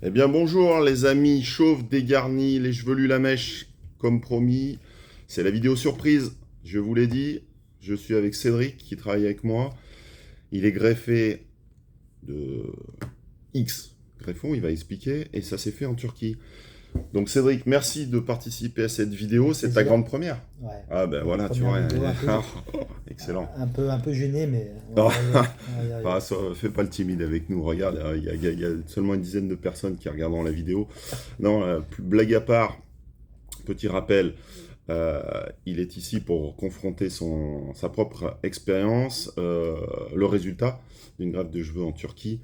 Eh bien bonjour les amis chauves dégarnis, les chevelus la mèche, comme promis. C'est la vidéo surprise, je vous l'ai dit. Je suis avec Cédric qui travaille avec moi. Il est greffé de X greffons, il va expliquer, et ça s'est fait en Turquie. Donc Cédric, merci de participer à cette vidéo, Avec c'est ta plaisir. grande première. Ouais. Ah ben voilà, tu Première vois. vidéo, Excellent. un peu gêné, mais on va y arriver. On va y arriver. Ah, fais pas le timide avec nous, regarde, il y a seulement une dizaine de personnes qui regarderont la vidéo. Non, blague à part, petit rappel, il est ici pour confronter sa propre expérience, le résultat d'une greffe de cheveux en Turquie.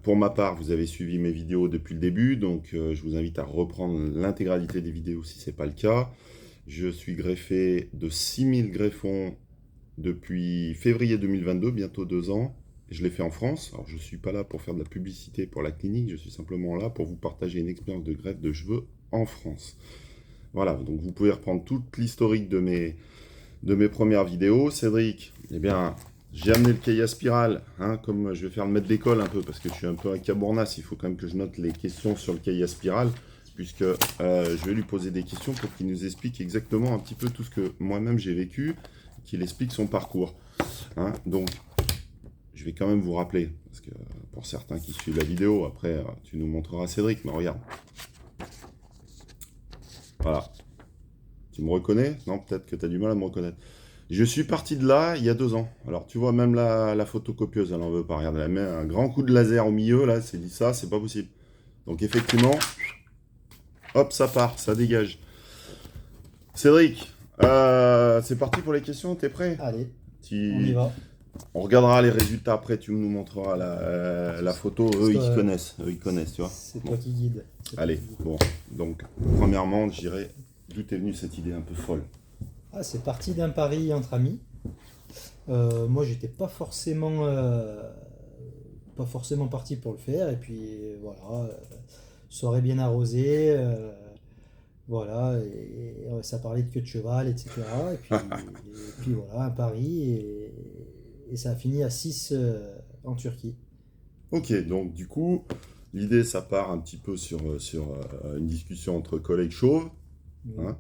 Pour ma part, vous avez suivi mes vidéos depuis le début, donc je vous invite à reprendre l'intégralité des vidéos si ce n'est pas le cas. Je suis greffé de 6000 greffons depuis février 2022, bientôt 2 ans. Je l'ai fait en France. Alors je ne suis pas là pour faire de la publicité pour la clinique, je suis simplement là pour vous partager une expérience de greffe de cheveux en France. Voilà, donc vous pouvez reprendre toute l'historique de mes premières vidéos. Cédric, eh bien, j'ai amené le cahier à spirale, hein, comme je vais faire le maître d'école un peu, parce que je suis un peu un cabournasse, il faut quand même que je note les questions sur le cahier à spirale, puisque je vais lui poser des questions pour qu'il nous explique exactement un petit peu tout ce que moi-même j'ai vécu, qu'il explique son parcours. Hein. Donc, je vais quand même vous rappeler, parce que pour certains qui suivent la vidéo, après, tu nous montreras Cédric, mais regarde. Voilà. Tu me reconnais? Non, peut-être que tu as du mal à me reconnaître. Je suis parti de là il y a 2 ans. Alors tu vois, même la photocopieuse, elle n'en veut pas. Regarde, elle met un grand coup de laser au milieu, là, c'est dit ça, c'est pas possible. Donc effectivement, hop, ça part, ça dégage. Cédric, c'est parti pour les questions, t'es prêt? Allez, on y Tu... va. On regardera les résultats après, tu nous montreras la photo. C'est toi, Eux, ils connaissent, tu vois. c'est Bon, toi qui guide. C'est toi allez, qui guide. bon. Donc, premièrement, je dirais, d'où est venue cette idée un peu folle? Ah, c'est parti d'un pari entre amis. Moi, j'étais pas forcément parti pour le faire. Et puis voilà, soirée bien arrosée. Voilà, et ça parlait de queue de cheval, etc. Et puis voilà, un pari. Et ça a fini à 6 en Turquie. Ok, donc du coup, l'idée, ça part un petit peu sur une discussion entre collègues chauves. Oui. Hein.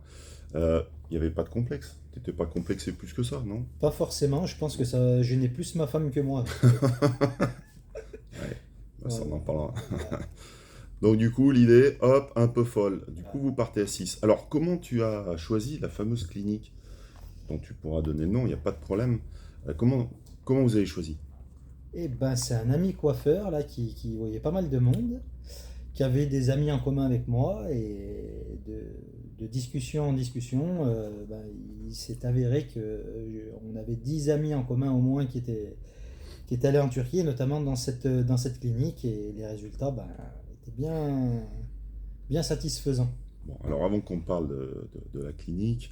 Il n'y avait pas de complexe. T'étais pas complexé plus que ça, non? Pas forcément, je pense que ça gênait plus ma femme que moi, peut-être. Ouais, bah, ça on en Ouais, parlera. ouais. Donc du coup, l'idée, hop, un peu folle. Du coup, Ouais. vous partez à 6. Alors, comment tu as choisi la fameuse clinique dont tu pourras donner le nom, il n'y a pas de problème. Comment vous avez choisi? Et ben, c'est un ami coiffeur là qui voyait pas mal de monde, qui avait des amis en commun avec moi, et de discussion en discussion, ben, il s'est avéré que on avait 10 amis en commun au moins qui étaient allés en Turquie, et notamment dans cette clinique, et les résultats ben, étaient bien satisfaisants. Bon, alors avant qu'on parle de la clinique,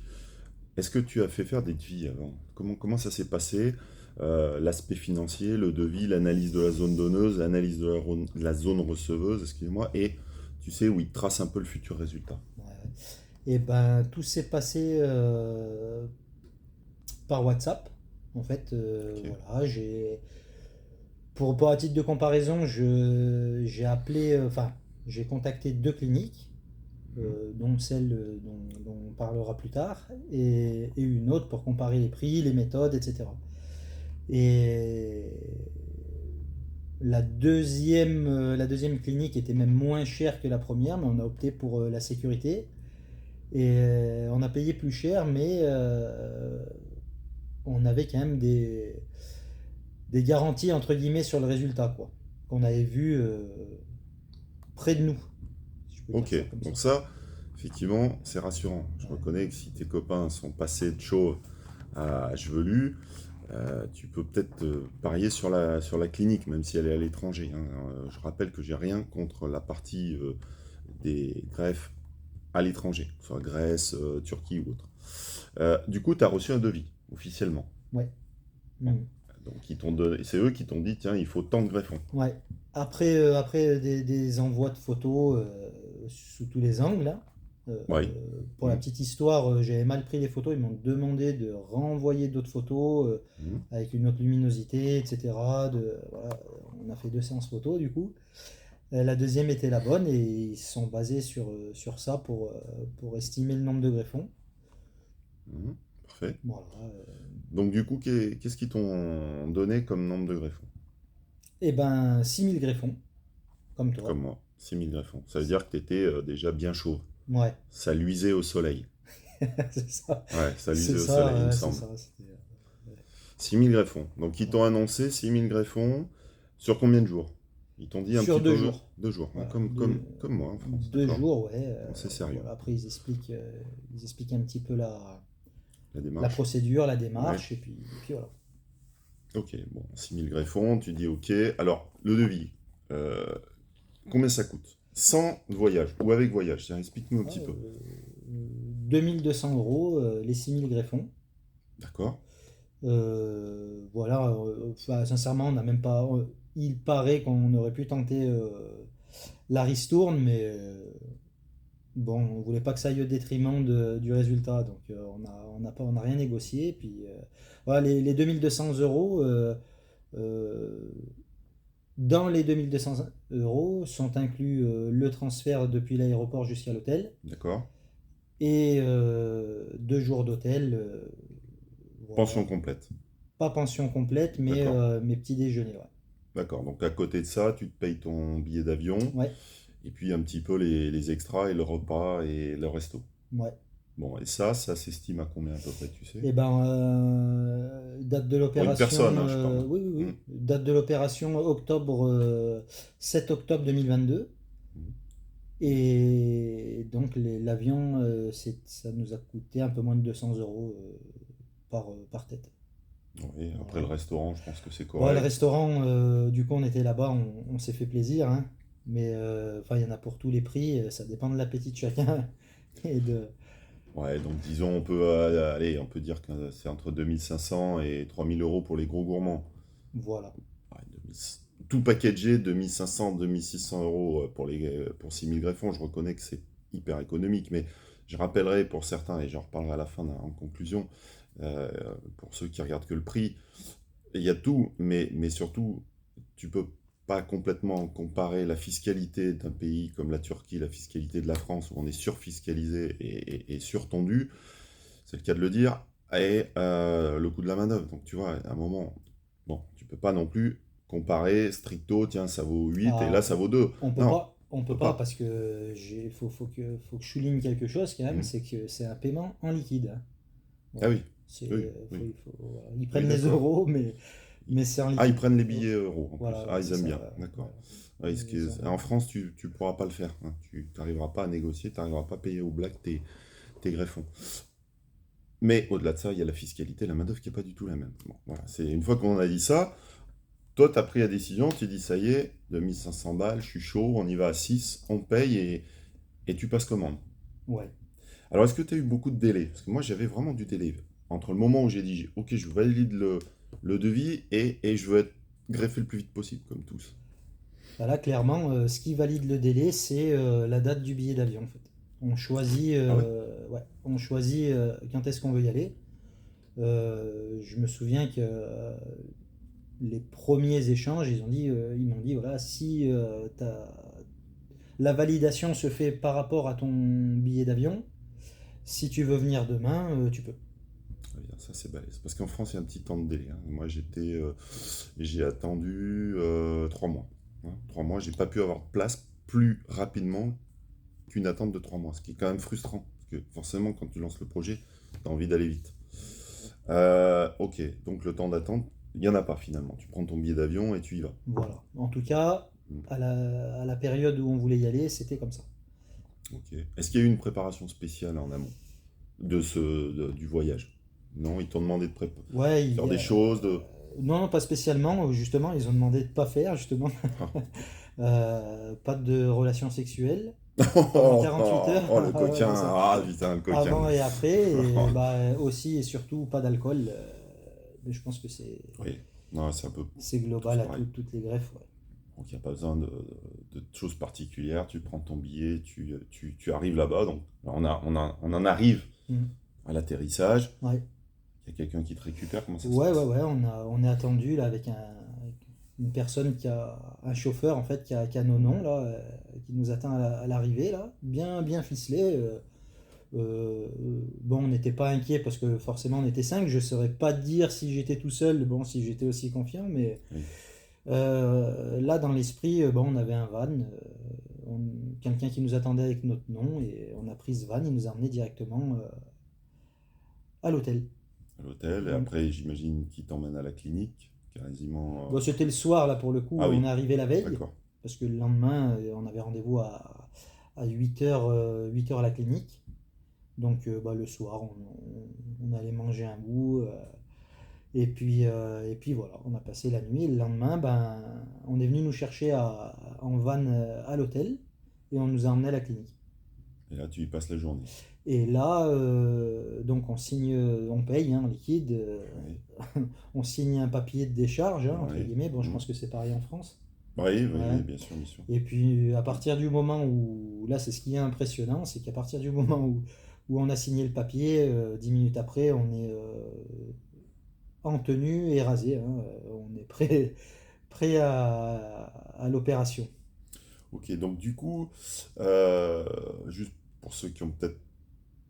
est-ce que tu as fait faire des devis avant? Comment ça s'est passé? L'aspect financier, le devis, l'analyse de la zone donneuse, l'analyse de la zone receveuse, excusez-moi, et tu sais où il trace un peu le futur résultat. Ouais. Et ben, tout s'est passé par WhatsApp. En fait, Ok. voilà, pour à titre de comparaison, j'ai appelé, enfin, j'ai contacté deux cliniques, Mhm. dont celle dont on parlera plus tard, et une autre pour comparer les prix, les méthodes, etc. Et la deuxième clinique était même moins chère que la première, mais on a opté pour la sécurité. Et on a payé plus cher, mais on avait quand même des garanties entre guillemets sur le résultat, quoi. Qu'on avait vu près de nous, si je peux dire Ok, ça comme ça. donc ça, effectivement, c'est rassurant. Je Ouais. reconnais que si tes copains sont passés de chauve à chevelu, tu peux peut-être parier sur la clinique, même si elle est à l'étranger. Hein. Je rappelle que j'ai rien contre la partie des greffes à l'étranger, soit Grèce, Turquie ou autre. Du coup, tu as reçu un devis, officiellement. Ouais. Bon. Mm. Donc, c'est eux qui t'ont dit, tiens, il faut tant de greffons. Ouais. Après des envois de photos sous tous les angles, là, Oui. pour la Mhm. petite histoire, j'avais mal pris les photos. Ils m'ont demandé de renvoyer d'autres photos Mhm. avec une autre luminosité, etc. Voilà, on a fait deux séances photos du coup. La deuxième était la bonne et ils se sont basés sur ça pour estimer le nombre de greffons. Mhm. Parfait. Voilà. Donc du coup, qu'est-ce qu'ils t'ont donné comme nombre de greffons? Et ben 6000 greffons, comme toi. Comme moi, 6000 greffons. Ça veut dire que tu étais déjà bien chaud. Ouais, Ça luisait au soleil. c'est ça. Ouais, ça C'est luisait au ça, soleil, il me c'est semble. ça. 6000 greffons. Donc ils Ouais. t'ont annoncé 6000 greffons sur combien de jours? Ils t'ont dit un Sur petit deux peu jours. 2 jours, hein, Voilà, comme moi en France, deux d'accord. jours, ouais. Bon, c'est sérieux, Voilà. Après, ils expliquent un petit peu la la démarche. procédure, la Ouais, démarche, et puis voilà. ok, bon, 6000 greffons, tu dis ok. Alors, le devis, euh, combien ça coûte? Sans voyage ou avec voyage? Tiens, explique-nous un Ouais, petit peu. 2200 euros, les 6000 greffons. D'accord? Voilà, enfin, sincèrement, on n'a même pas. Il paraît qu'on aurait pu tenter la ristourne, mais bon, on voulait pas que ça aille au détriment du résultat, donc on n'a rien négocié. Puis voilà, les 2200 euros, euh, dans les 2200 euros sont inclus le transfert depuis l'aéroport jusqu'à l'hôtel D'accord? et 2 jours d'hôtel. Pension Voilà, complète. pas pension complète, D'accord? mais petit déjeuner. Ouais. D'accord. Donc, à côté de ça, tu te payes ton billet d'avion Ouais, et puis un petit peu les extras et le repas et le resto. ouais. Bon, et ça s'estime à combien à peu près, tu sais? Et ben, date de Pour une l'opération, personne, hein, je parle. oui, oui, Hmm. oui. Date de l'opération octobre, 7 octobre 2022. Mhm. Et donc l'avion, ça nous a coûté un peu moins de 200 euros par tête. Oui, après Voilà. le restaurant, je pense que c'est Bon, le correct. restaurant, du coup, on était là-bas, on s'est fait plaisir, hein. Mais enfin, il y en a pour tous les prix, ça dépend de l'appétit de chacun. Et de, Ouais, donc disons, allez, on peut dire que c'est entre 2500 et 3000 euros pour les gros gourmands. voilà. Ouais, tout packagé, 2500, 2600 euros pour 6000 greffons, je reconnais que c'est hyper économique, mais je rappellerai pour certains, et j'en reparlerai à la fin en conclusion, euh, pour ceux qui regardent que le prix, il y a tout, mais surtout, tu peux pas complètement comparer la fiscalité d'un pays comme la Turquie, la fiscalité de la France, où on est surfiscalisé et surtendu, c'est le cas de le dire, et le coût de la main-d'œuvre. Donc tu vois, à un moment, bon, tu peux pas non plus comparer stricto, tiens, ça vaut 8 et Ah, là ça vaut 2. Non, on on peut peut pas pas. parce que faut que je souligne quelque chose quand même, Hmm. c'est que c'est un paiement en liquide, hein. Ah Voilà. oui, oui, oui, Voilà. Ils oui, prennent les d'accord. euros, mais c'est en Ah, ils liquide. prennent les billets euros en plus. Voilà, Ah, ouais, ils c'est aiment ça. bien, d'accord. Voilà. Ouais, Ils ont- en France, tu pourras pas le faire, hein. Tu n'arriveras pas à négocier, tu n'arriveras pas à payer au black tes greffons. Mais au-delà de ça, il y a la fiscalité, la main-d'œuvre qui n'est pas du tout la même. Bon, voilà. Une fois qu'on a dit ça, toi, tu as pris la décision, tu dis ça y est, 2500 balles, je suis chaud, on y va à 6, on paye et tu passes commande. Ouais. Alors, est-ce que tu as eu beaucoup de délais? Parce que moi, j'avais vraiment du délai. Entre le moment où j'ai dit, ok, je valide le devis et je veux être greffé le plus vite possible, comme tous. Bah là, clairement, ce qui valide le délai, c'est la date du billet d'avion, en fait. Ah ouais? Ouais, on choisit quand est-ce qu'on veut y aller. Je me souviens que les premiers échanges, ils m'ont dit, voilà, si la validation se fait par rapport à ton billet d'avion, si tu veux venir demain, tu peux. Ah bien, ça, c'est balèze. Parce qu'en France, il y a un petit temps de délai, hein. Moi, j'ai attendu 3 mois, hein. 3 mois, j'ai pas pu avoir de place plus rapidement qu'une attente de 3 mois, ce qui est quand même frustrant. Parce que forcément, quand tu lances le projet, tu as envie d'aller vite. Ok, donc le temps d'attente, il n'y en a pas finalement. Tu prends ton billet d'avion et tu y vas. Voilà. En tout cas, Mm. à la période où on voulait y aller, c'était comme ça. Ok. Est-ce qu'il y a eu une préparation spéciale en amont du voyage? Non, ils t'ont demandé de Ouais, faire des choses, de... non, pas spécialement. Justement, ils ont demandé de pas faire, justement. Ah. Pas de relations sexuelles pendant Oh, 48 oh, heures. oh, le Ah ouais, coquin, c'est ça. ah putain, le coquin. Avant et après. Et bah, aussi et surtout, pas d'alcool. Mais je pense que Oui, non, c'est un peu c'est tous global à pareil. toutes les greffes. Ouais. Donc il n'y a pas besoin de choses particulières. Tu prends ton billet, tu arrives là-bas. Donc on en arrive Mm. à l'atterrissage. Ouais. Il y a quelqu'un qui te récupère. Comment ça se Ouais, ouais, passe? ouais. On est attendu là avec une personne un chauffeur en fait, qui a nos noms là, qui nous attend à l'arrivée là, bien ficelé. Bon, on n'était pas inquiet parce que forcément on était 5. Je ne saurais pas dire si j'étais tout seul, bon, si j'étais aussi confiant, mais Oui. là dans l'esprit, bon, on avait un van, quelqu'un qui nous attendait avec notre nom, et on a pris ce van, il nous a emmenés directement à l'hôtel. À l'hôtel, et après, j'imagine qu'il t'emmène à la clinique, quasiment. Bon, c'était le soir là pour le coup, Ah oui, on est arrivé la veille, d'accord. parce que le lendemain on avait rendez-vous à 8h, 8 heures à la clinique. Donc bah, le soir, on allait manger un bout. Et puis voilà, on a passé la nuit. Et le lendemain, ben, on est venu nous chercher en van à l'hôtel. Et on nous a emmenés à la clinique. Et là, tu y passes la journée. Et là, donc on paye en liquide. Oui, On signe un papier de décharge, entre oui. guillemets. Bon, je pense que c'est pareil en France. Oui, Ouais. bien sûr, bien sûr. Et puis à partir du moment où, là c'est ce qui est impressionnant, c'est qu'à partir du moment où on a signé le papier, 10 minutes après, on est en tenue et rasé, hein, on est prêt à l'opération. Ok, donc du coup, juste pour ceux qui ont peut-être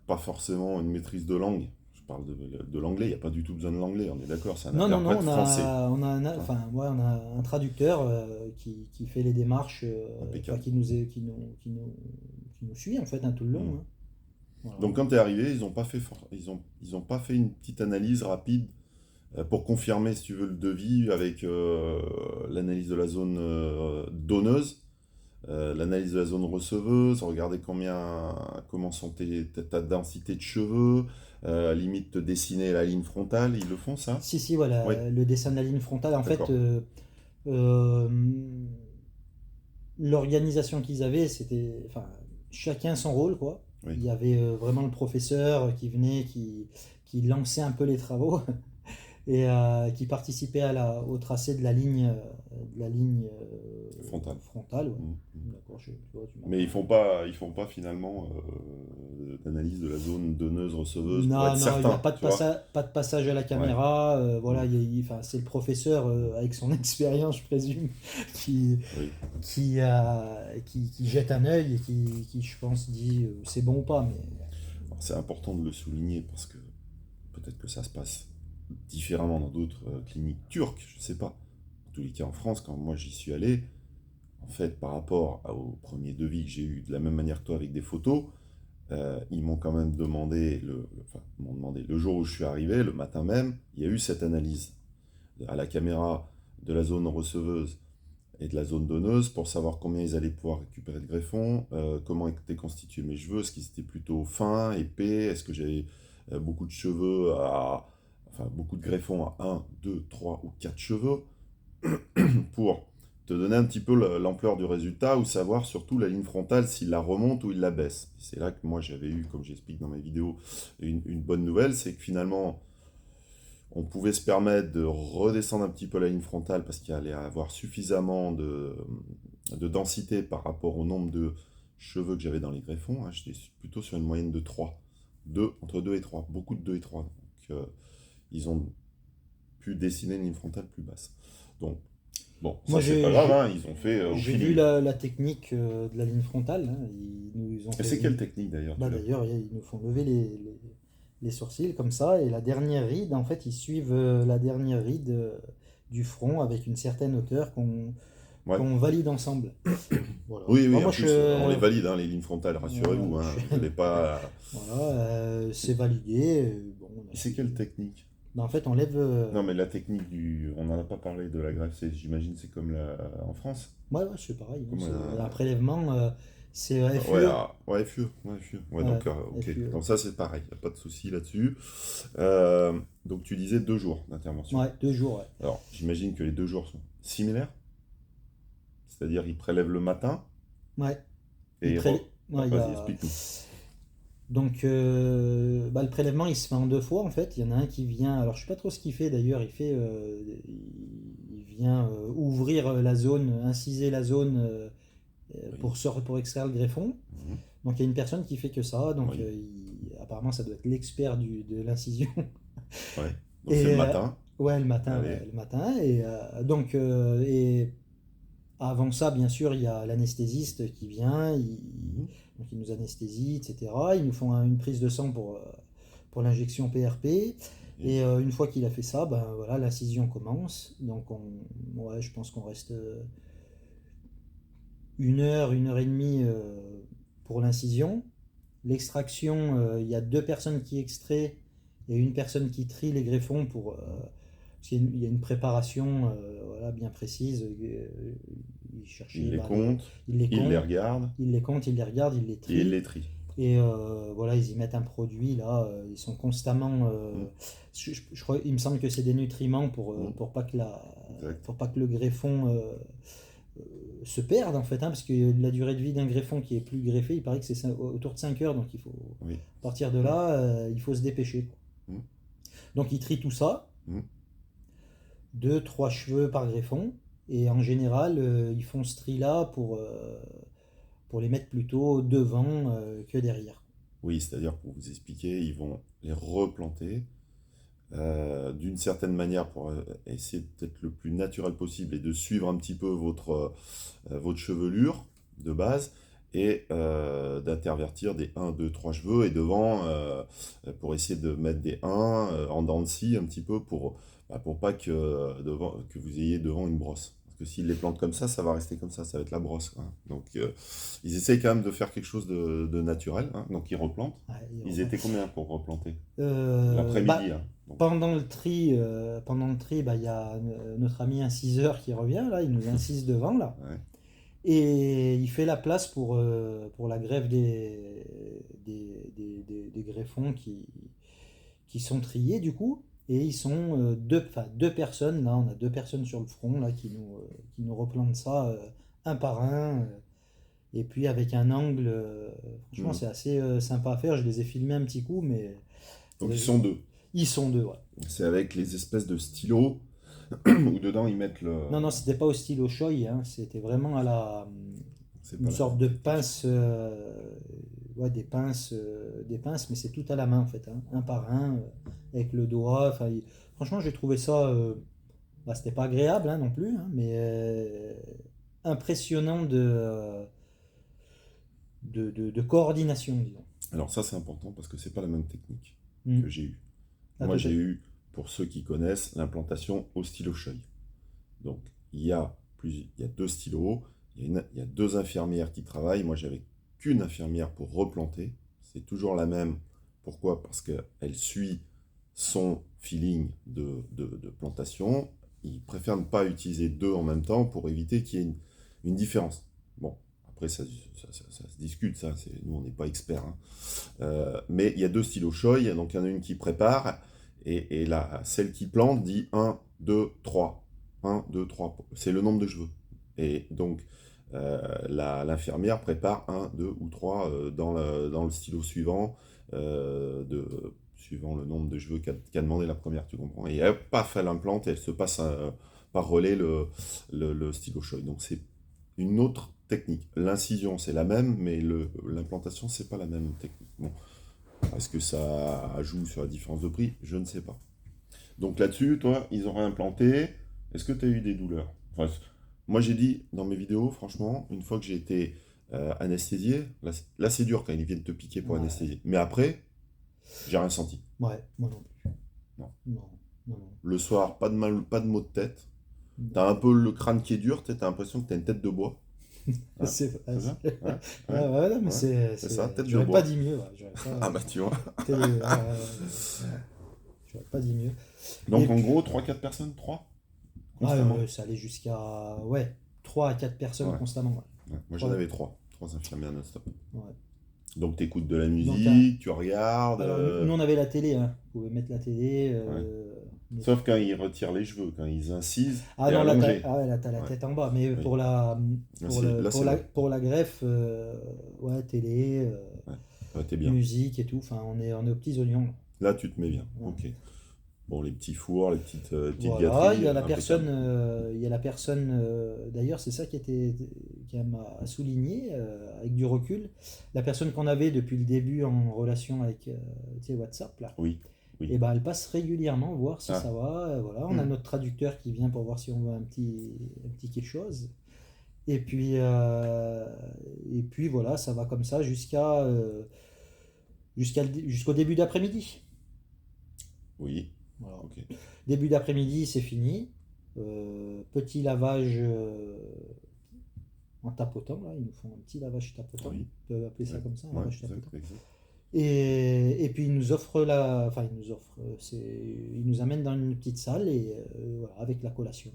pas forcément une maîtrise de langue, je parle de l'anglais, il n'y a pas du tout besoin de l'anglais, on est d'accord, c'est un Non, non, non, interprète français. on a un traducteur qui fait les démarches, Impeccable. qui nous suit en fait tout le long. Mm. Hein. Voilà. Donc quand tu es arrivé, ils ont pas fait une petite analyse rapide pour confirmer, si tu veux, le devis avec l'analyse de la zone donneuse, l'analyse de la zone receveuse, regarder comment sont ta densité de cheveux, limite te dessiner la ligne frontale, ils le font ça? Si, voilà, Oui, le dessin de la ligne frontale, en fait, d'accord. euh, l'organisation qu'ils avaient, c'était, enfin, chacun son rôle, quoi. Oui. Il y avait vraiment le professeur qui venait, qui lançait un peu les travaux et qui participait au tracé de la ligne frontale. Ouais. Mm. D'accord, tu vois, tu Mais ils font pas finalement d'analyse de la zone donneuse receveuse pour Non, être non, il n'y a certain, tu vois. pas de passage à la Ouais. caméra. Voilà, Mm. enfin, c'est le professeur, avec son expérience, je présume, qui, Oui. qui jette un œil et qui, je pense, dit c'est bon ou pas. Mais Alors, c'est important de le souligner parce que peut-être que ça se passe différemment dans d'autres cliniques turques, je sais pas. En tous les cas, en France, quand moi j'y suis allé, en fait, par rapport au premier devis que j'ai eu, de la même manière que toi avec des photos, ils m'ont quand même demandé, ils m'ont demandé le jour où je suis arrivé, le matin même, il y a eu cette analyse à la caméra de la zone receveuse et de la zone donneuse pour savoir combien ils allaient pouvoir récupérer de greffons, comment étaient constitués mes cheveux, est-ce qu'ils étaient plutôt fins, épais, est-ce que j'avais beaucoup de cheveux enfin beaucoup de greffons à 1, 2, 3 ou 4 cheveux, pour te donner un petit peu l'ampleur du résultat ou savoir surtout la ligne frontale s'il la remonte ou il la baisse. C'est là que moi j'avais eu, comme j'explique dans mes vidéos, une bonne nouvelle, c'est que finalement on pouvait se permettre de redescendre un petit peu la ligne frontale parce qu'il allait avoir suffisamment de densité par rapport au nombre de cheveux que j'avais dans les greffons. Hein. J'étais plutôt sur une moyenne de 3. Entre 2 et 3. Beaucoup de 2 et 3. Donc, ils ont pu dessiner une ligne frontale plus basse. Donc, bon, moi, ça c'est pas grave, hein. Ils ont fait au j'ai vu feeling. la technique de la ligne frontale. Hein. Ils nous ont Et fait c'est quelle technique d'ailleurs Bah, d'ailleurs, ils nous font lever les sourcils comme ça, et la dernière ride, en fait, ils suivent la dernière ride du front avec une certaine hauteur Ouais. qu'on valide ensemble. Voilà. Oui, Bah, en moi, plus, on les valide, hein, les lignes frontales, rassurez-vous. voilà, Hein, vous n'allez pas... voilà, c'est validé. Bon, Et c'est quelle technique? bah, en fait, on lève. Non, mais la technique du... On n'en a pas parlé de la greffe, j'imagine c'est comme en France. Ouais, c'est pareil. Hein, Comme c'est un prélèvement, c'est FUE. Ouais, ouais, FUE. Ouais, FUE. Ouais, Ouais, donc, ok. FUE. Donc ça, c'est pareil, il n'y a pas de souci là-dessus. Donc tu disais 2 jours d'intervention. Ouais, 2 jours. Ouais. Alors, j'imagine que les 2 jours sont similaires. C'est-à-dire, ils prélèvent le matin Ouais. et Ouais, il y vas-y, a- explique-nous. Donc, bah, le prélèvement, il se fait en 2 fois, en fait. Il y en a un qui vient, alors je sais pas trop ce qu'il fait d'ailleurs, il vient ouvrir la zone, inciser la zone Oui. pour extraire le greffon. Mhm. Donc, il y a une personne qui fait que ça. Donc, Oui. apparemment, ça doit être l'expert de l'incision. Ouais. Donc Et c'est le matin. Ouais, le matin, Allez. ouais, le matin. Et avant ça, bien sûr, il y a l'anesthésiste qui vient, donc il nous anesthésie, etc. Ils nous font une prise de sang pour l'injection PRP. Et une fois qu'il a fait ça, ben voilà, l'incision commence. Donc ouais, je pense qu'on reste 1 heure et demie pour l'incision. L'extraction, il y a 2 personnes qui extraient et une personne qui trie les greffons parce qu'il y a une préparation voilà, bien précise. Il cherchait, Il les bah, compte, il les il les compte, regarde il les compte, il les regarde, il les et il trie. les trie. Et voilà, ils y mettent un produit là, ils sont constamment. Je crois, il me semble que c'est des nutriments pour pas que Exact. pour pas que le greffon se perde en fait, hein, parce que la durée de vie d'un greffon qui est plus greffé, il paraît que c'est autour de 5 heures, donc il faut Oui. à partir de là, il faut se dépêcher, quoi. Mm. Donc ils trient tout ça, Mm. 2, 3 cheveux par greffon, et en général, ils font ce tri là pour les mettre plutôt devant que derrière. Oui, c'est-à-dire pour vous expliquer, ils vont les replanter d'une certaine manière pour essayer d'être le plus naturel possible et de suivre un petit peu votre chevelure de base et d'intervertir des 1, 2, 3 cheveux et devant pour essayer de mettre des 1 en dents de scie un petit peu pour pas que vous ayez devant une brosse. Parce que s'ils les plantent comme ça va rester comme ça va être la brosse, hein. Donc ils essayent quand même de faire quelque chose de naturel, hein. Donc ils replantent. Ouais, Ils étaient combien pour replanter? bah, L'après-midi, hein. Donc, pendant le tri, bah, il y a notre ami inciseur qui revient là, il nous incise devant là. ouais. Et il fait la place pour la greffe des greffons qui sont triés du coup. Et ils sont 2 personnes, là on a 2 personnes sur le front là, qui nous replantent ça un par un. Et puis avec un angle, franchement Mm. c'est assez sympa à faire. Je les ai filmés un petit coup, mais Donc ils sont deux. ils sont deux, ouais. C'est avec les espèces de stylos où dedans ils mettent le. Non, non, c'était pas au stylo Shoei, hein, c'était vraiment C'est une pas la sorte même de technique. pince, ouais, des pinces, mais c'est tout à la main en fait, hein, un par un, avec le doigt. Enfin, franchement, j'ai trouvé ça, bah, c'était pas agréable hein, non plus, hein, mais impressionnant de coordination, disons. Alors ça c'est important parce que c'est pas la même technique Mm. que j'ai eue. Ah, Moi toi, j'ai eu, pour ceux qui connaissent, l'implantation au stylo Shoei. Donc il y a 2 stylos, il y a 2 infirmières qui travaillent. Moi j'avais qu'une infirmière pour replanter. C'est toujours la même. Pourquoi? Parce qu'elle suit son feeling de plantation. Ils préfèrent ne pas utiliser 2 en même temps pour éviter qu'il y ait une différence. Bon, après ça se discute, ça. Nous on n'est pas experts, hein. Mais il y a 2 stylos Shoei, donc il y en a une qui prépare, et celle qui plante dit 1, 2, 3. 1, 2, 3. C'est le nombre de cheveux. Et donc, l'infirmière prépare 1, 2 ou 3 dans le stylo suivant, suivant le nombre de cheveux qu'a demandé la première, tu comprends. Et hop, paf, elle implante et elle se passe par relais le stylo Shoei. Donc, c'est une autre technique. L'incision, c'est la même, mais l'implantation, c'est pas la même technique. Bon. Est-ce que ça joue sur la différence de prix? Je ne sais pas. Donc là-dessus, toi, ils auraient implanté. Est-ce que tu as eu des douleurs? Enfin, moi, j'ai dit dans mes vidéos, franchement, une fois que j'ai été anesthésié, là c'est dur quand ils viennent te piquer pour Ouais. anesthésier. Mais après, j'ai rien senti. Ouais, moi non plus. Non. Non, non, non. Le soir, pas de mal, pas de maux de tête. T'as un peu le crâne qui est dur, t'as l'impression que t'as une tête de bois. Hein, C'est c'est ça? Ouais, ouais, ouais, ouais, non, mais ouais. C'est ça, tête de j'aurais bois. pas dit mieux. Ouais, j'aurais pas, Ah bah tu vois. j'aurais pas dit mieux. Donc Et en puis- gros, 3-4 personnes, 3 Ah, constamment. ça allait jusqu'à 3 à 4 personnes Ouais. constamment. Ouais. Ouais, moi j'en avais 3 infirmières non-stop. Ouais. Donc t'écoutes de la Donc, musique, tu regardes. Alors, nous, on avait la télé. Hein. Vous pouvez mettre la télé. Mais- Sauf quand ils retirent les cheveux, quand ils incisent, Ah t'es non, là, allongé. ah ouais, là, t'as la Ouais. tête en bas. Mais Oui. pour Là, pour la greffe, ouais, télé, Ouais, t'es bien. musique et tout. Enfin, on est aux petits oignons. Là, tu te mets bien. Ouais. Ok. Bon, les petits fours, les petites Voilà, gâteries. il y a la impeccable. personne, d'ailleurs c'est ça qui m'a souligné avec du recul, la personne qu'on avait depuis le début en relation avec tu sais, WhatsApp là, Oui. Et ben, elle passe régulièrement voir si Ah. ça va. Voilà, on a notre traducteur qui vient pour voir si on veut un petit quelque chose. Et puis, voilà, ça va comme ça jusqu'au début d'après-midi. Oui, Voilà. ok. Début d'après-midi, c'est fini. Petit lavage en tapotant, là, ils nous font un petit lavage tapotant. Oui. On peut appeler ça Ouais. comme ça, un Ouais, lavage exact, tapotant. exact. Et puis ils nous offrent ils nous amènent dans une petite salle et voilà, avec la collation.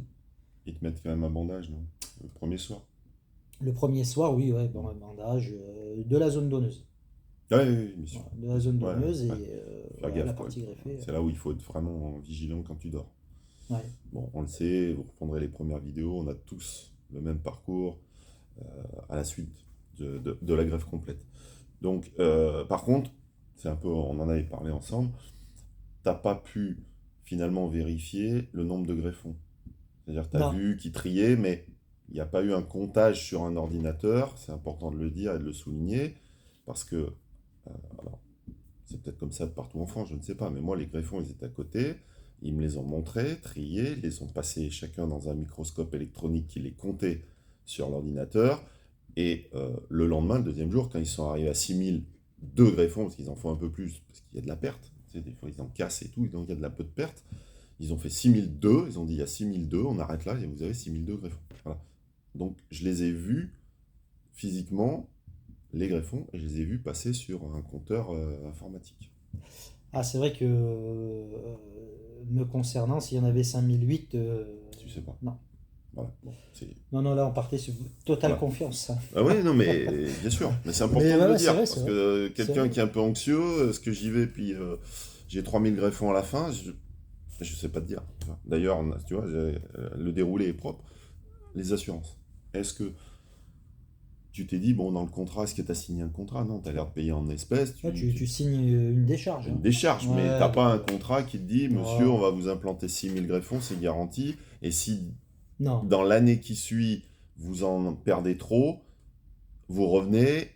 Ils te mettent quand même un bandage, non? Le premier soir. Le premier soir, oui, ouais, bon, un bandage de la zone donneuse. Oui, oui, bien sûr. Voilà, de la zone Ouais, donneuse ouais. et Faire voilà, gaffe, la quoi. partie greffée. C'est là où il faut être vraiment vigilant quand tu dors. Ouais. Bon, on le sait, vous reprendrez les premières vidéos, on a tous le même parcours à la suite de la greffe complète. Donc, par contre, c'est un peu, on en avait parlé ensemble, t'as pas pu finalement vérifier le nombre de greffons. C'est-à-dire, tu as Non, vu qu'ils triaient, mais il n'y a pas eu un comptage sur un ordinateur, c'est important de le dire et de le souligner, parce que, alors, c'est peut-être comme ça de partout en France, je ne sais pas, mais moi, les greffons, ils étaient à côté, ils me les ont montrés, triés, ils les ont passés chacun dans un microscope électronique qui les comptait sur l'ordinateur, et le lendemain, le deuxième jour, quand ils sont arrivés à 6002 greffons, parce qu'ils en font un peu plus, parce qu'il y a de la perte, tu sais, des fois ils en cassent et tout, donc il y a de la peu de perte, ils ont fait 6002, ils ont dit il y a 6002, on arrête là, et vous avez 6002 greffons. Voilà. Donc je les ai vus physiquement, les greffons, et je les ai vus passer sur un compteur informatique. ah, c'est vrai que me concernant, s'il y en avait 5008, Tu sais pas. non. Voilà. Bon, Non, non, là on partait sur totale voilà. confiance. Ah oui, non, mais bien sûr, mais c'est important Mais de ouais, le ouais, dire, c'est parce vrai. que C'est quelqu'un vrai. qui est un peu anxieux, est-ce que j'y vais, puis j'ai 3000 greffons à la fin, je sais pas te dire. D'ailleurs, tu vois, le déroulé est propre. Les assurances. Est-ce que tu t'es dit, bon, dans le contrat, est-ce que tu as signé un contrat? Non, tu as l'air de payer en espèces. Ouais, tu signes une décharge. Une Hein. décharge, mais Ouais, t'as donc, pas un contrat qui te dit, monsieur, on non, va vous implanter 6000 greffons, c'est garanti. Et si non, dans l'année qui suit, vous en perdez trop, vous revenez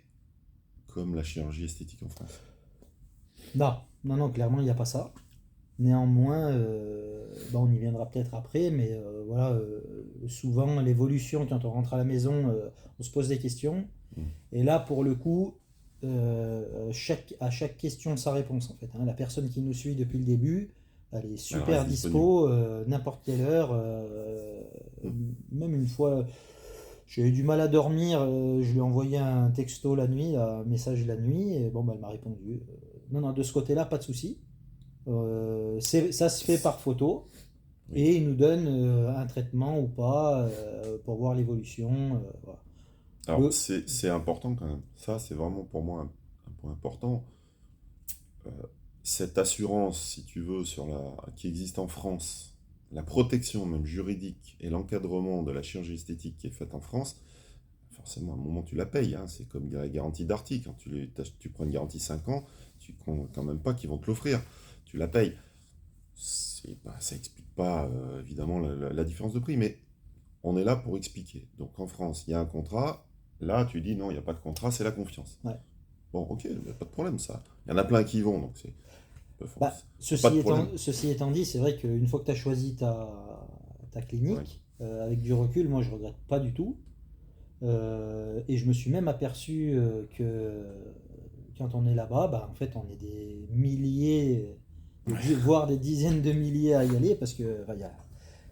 comme la chirurgie esthétique en France. non, non, non, clairement il n'y a pas ça. Néanmoins, on y viendra peut-être après, mais voilà, souvent l'évolution, quand on rentre à la maison, on se pose des questions. Mm. Et là, pour le coup, à chaque question, sa réponse en fait. Hein. La personne qui nous suit depuis le début, elle est Elle super reste disponible. dispo, n'importe quelle heure. Même une fois, j'ai eu du mal à dormir, je lui ai envoyé un texto la nuit, un message la nuit, et bon, bah, elle m'a répondu. Non, non, de ce côté-là, pas de souci. Ça se fait par photo Oui. et il nous donne un traitement ou pas pour voir l'évolution. Voilà. Alors, c'est important quand même. Ça, c'est vraiment pour moi un point important. Cette assurance, si tu veux, qui existe en France, la protection même juridique et l'encadrement de la chirurgie esthétique qui est faite en France, forcément, à un moment, tu la payes. Hein. C'est comme la garantie Darty. Quand tu prends une garantie 5 ans, tu ne crois quand même pas qu'ils vont te l'offrir. Tu la payes. Ça explique pas, évidemment, la différence de prix, mais on est là pour expliquer. Donc, en France, il y a un contrat. Là, tu dis non, il n'y a pas de contrat, c'est la confiance. Ouais. Bon, ok, il n'y a pas de problème, ça. Il y en a plein qui y vont, donc c'est Bah, pas ceci de problème. étant dit, c'est vrai qu'une fois que tu as choisi ta clinique, avec du recul, moi je regrette pas du tout. Et je me suis même aperçu que quand on est là-bas, bah, en fait on est des milliers, voire des dizaines de milliers à y aller parce que enfin,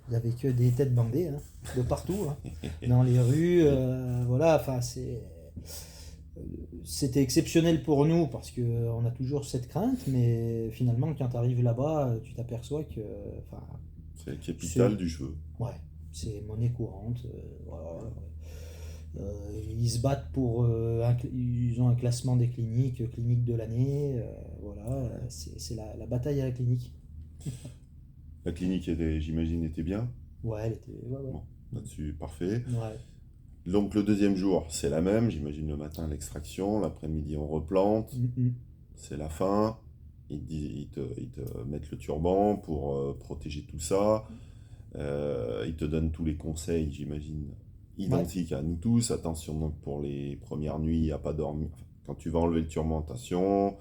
il y avait que des têtes bandées hein, de partout, hein, dans les rues. Voilà, enfin c'était exceptionnel pour nous parce qu'on a toujours cette crainte, mais finalement, quand tu arrives là-bas, tu t'aperçois que enfin, C'est la capitale c'est du cheveu. ouais, c'est monnaie courante. Voilà. Ils se battent pour. Ils ont un classement des cliniques, clinique de l'année. Voilà, c'est la bataille à la clinique. La clinique, j'imagine, était bien. Ouais, elle était. Ouais, ouais. Bon, là-dessus, parfait. Ouais. Donc, le deuxième jour, c'est la même. J'imagine le matin, l'extraction. L'après-midi, on replante. Mm, mm. C'est la fin. Ils te mettent le turban pour protéger tout ça. Ils te donnent tous les conseils, j'imagine, identiques à nous tous. Attention donc pour les premières nuits à pas dormir. Enfin, quand tu vas enlever le turban, attention.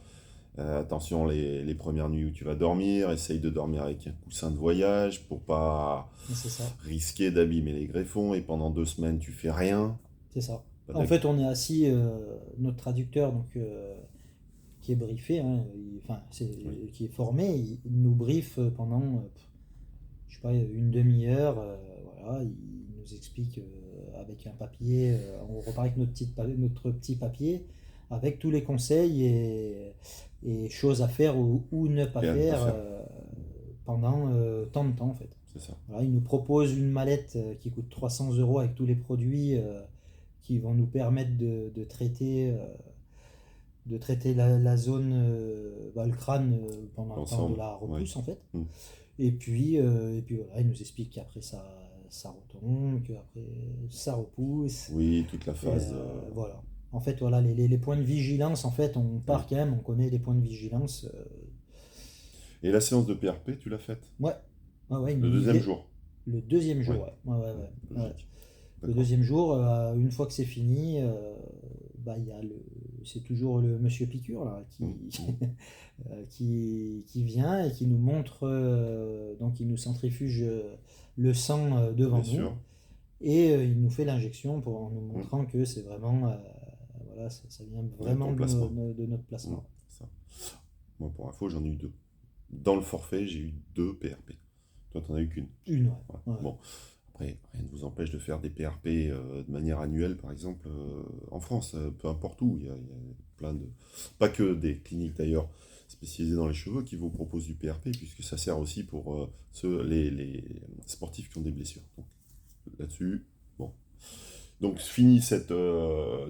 Attention les premières nuits où tu vas dormir, essaye de dormir avec un coussin de voyage pour pas C'est ça. risquer d'abîmer les greffons, et pendant 2 semaines tu fais rien. C'est ça. Pas En d'ac- fait, on est assis, notre traducteur, donc, qui est briefé, hein, enfin, Oui, qui est formé, il nous briefe pendant, je sais pas, une demi-heure. Voilà, il nous explique avec un papier, on repart avec notre petit papier, avec tous les conseils et choses à faire ou ne pas et à ne pas faire faire, pendant tant de temps, en fait. c'est ça. Voilà, il nous propose une mallette qui coûte 300 € avec tous les produits qui vont nous permettre de traiter la zone, le crâne, pendant le temps de Ensemble, la oui. repousse, en fait. Mm. Et puis voilà, il nous explique qu'après ça retombe, qu'après ça repousse. Oui, toute la Et phase. voilà. En fait, voilà, les points de vigilance, en fait, on part Oui. quand même, on connaît les points de vigilance. Et la séance de PRP, tu l'as faite? Ouais, ouais, ouais, il Le nous deuxième disait jour. le deuxième Oui, jour, ouais. Ouais, ouais, ouais. Ouais. logique. Le D'accord. deuxième jour, une fois que c'est fini, bah, c'est toujours le monsieur Piqûre là, Mm, mm. qui vient et qui nous montre, donc il nous centrifuge le sang devant Bien nous sûr. et il nous fait l'injection en nous Mm. montrant que c'est vraiment, voilà, ça vient vraiment Ton placement. de notre Mm, placement. c'est ça. Moi, pour info, j'en ai eu 2. Dans le forfait, j'ai eu 2 PRP. Toi, t'en as eu qu'une. Une, Ouais. ouais. Ouais. Bon, après, rien ne vous empêche de faire des PRP de manière annuelle, par exemple, en France, peu importe où. Il y a plein de. Pas que des cliniques d'ailleurs spécialisées dans les cheveux qui vous proposent du PRP, puisque ça sert aussi pour les sportifs qui ont des blessures. Donc, là-dessus, bon. Donc, fini cette.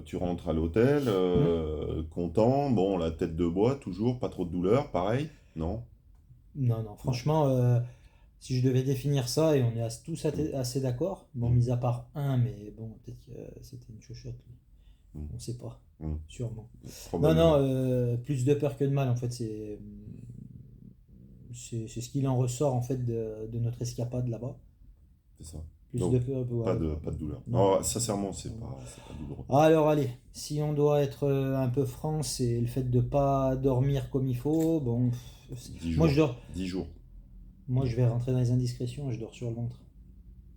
Tu rentres à l'hôtel, Mm. content. Bon, la tête de bois, toujours, pas trop de douleur, pareil. Non? Non, non, Non. franchement, si je devais définir ça, et on est tous Mm, assez d'accord, bon, mm, mis à part un, mais bon, peut-être que c'était une chochotte, lui. mm, On sait pas, mm. sûrement. Non, non, Probablement. plus de peur que de mal, en fait, c'est ce qu'il en ressort, en fait, de notre escapade là-bas. C'est ça. Plus de Donc, peur, pas ouais, de, non, pas de douleur. non, Non, non, sincèrement, c'est non, non. pas douloureux. Alors, allez, si on doit être un peu franc, c'est le fait de pas dormir comme il faut, bon, 10 moi, jours. 10 jours. moi, je vais rentrer dans les indiscrétions, je dors sur le ventre.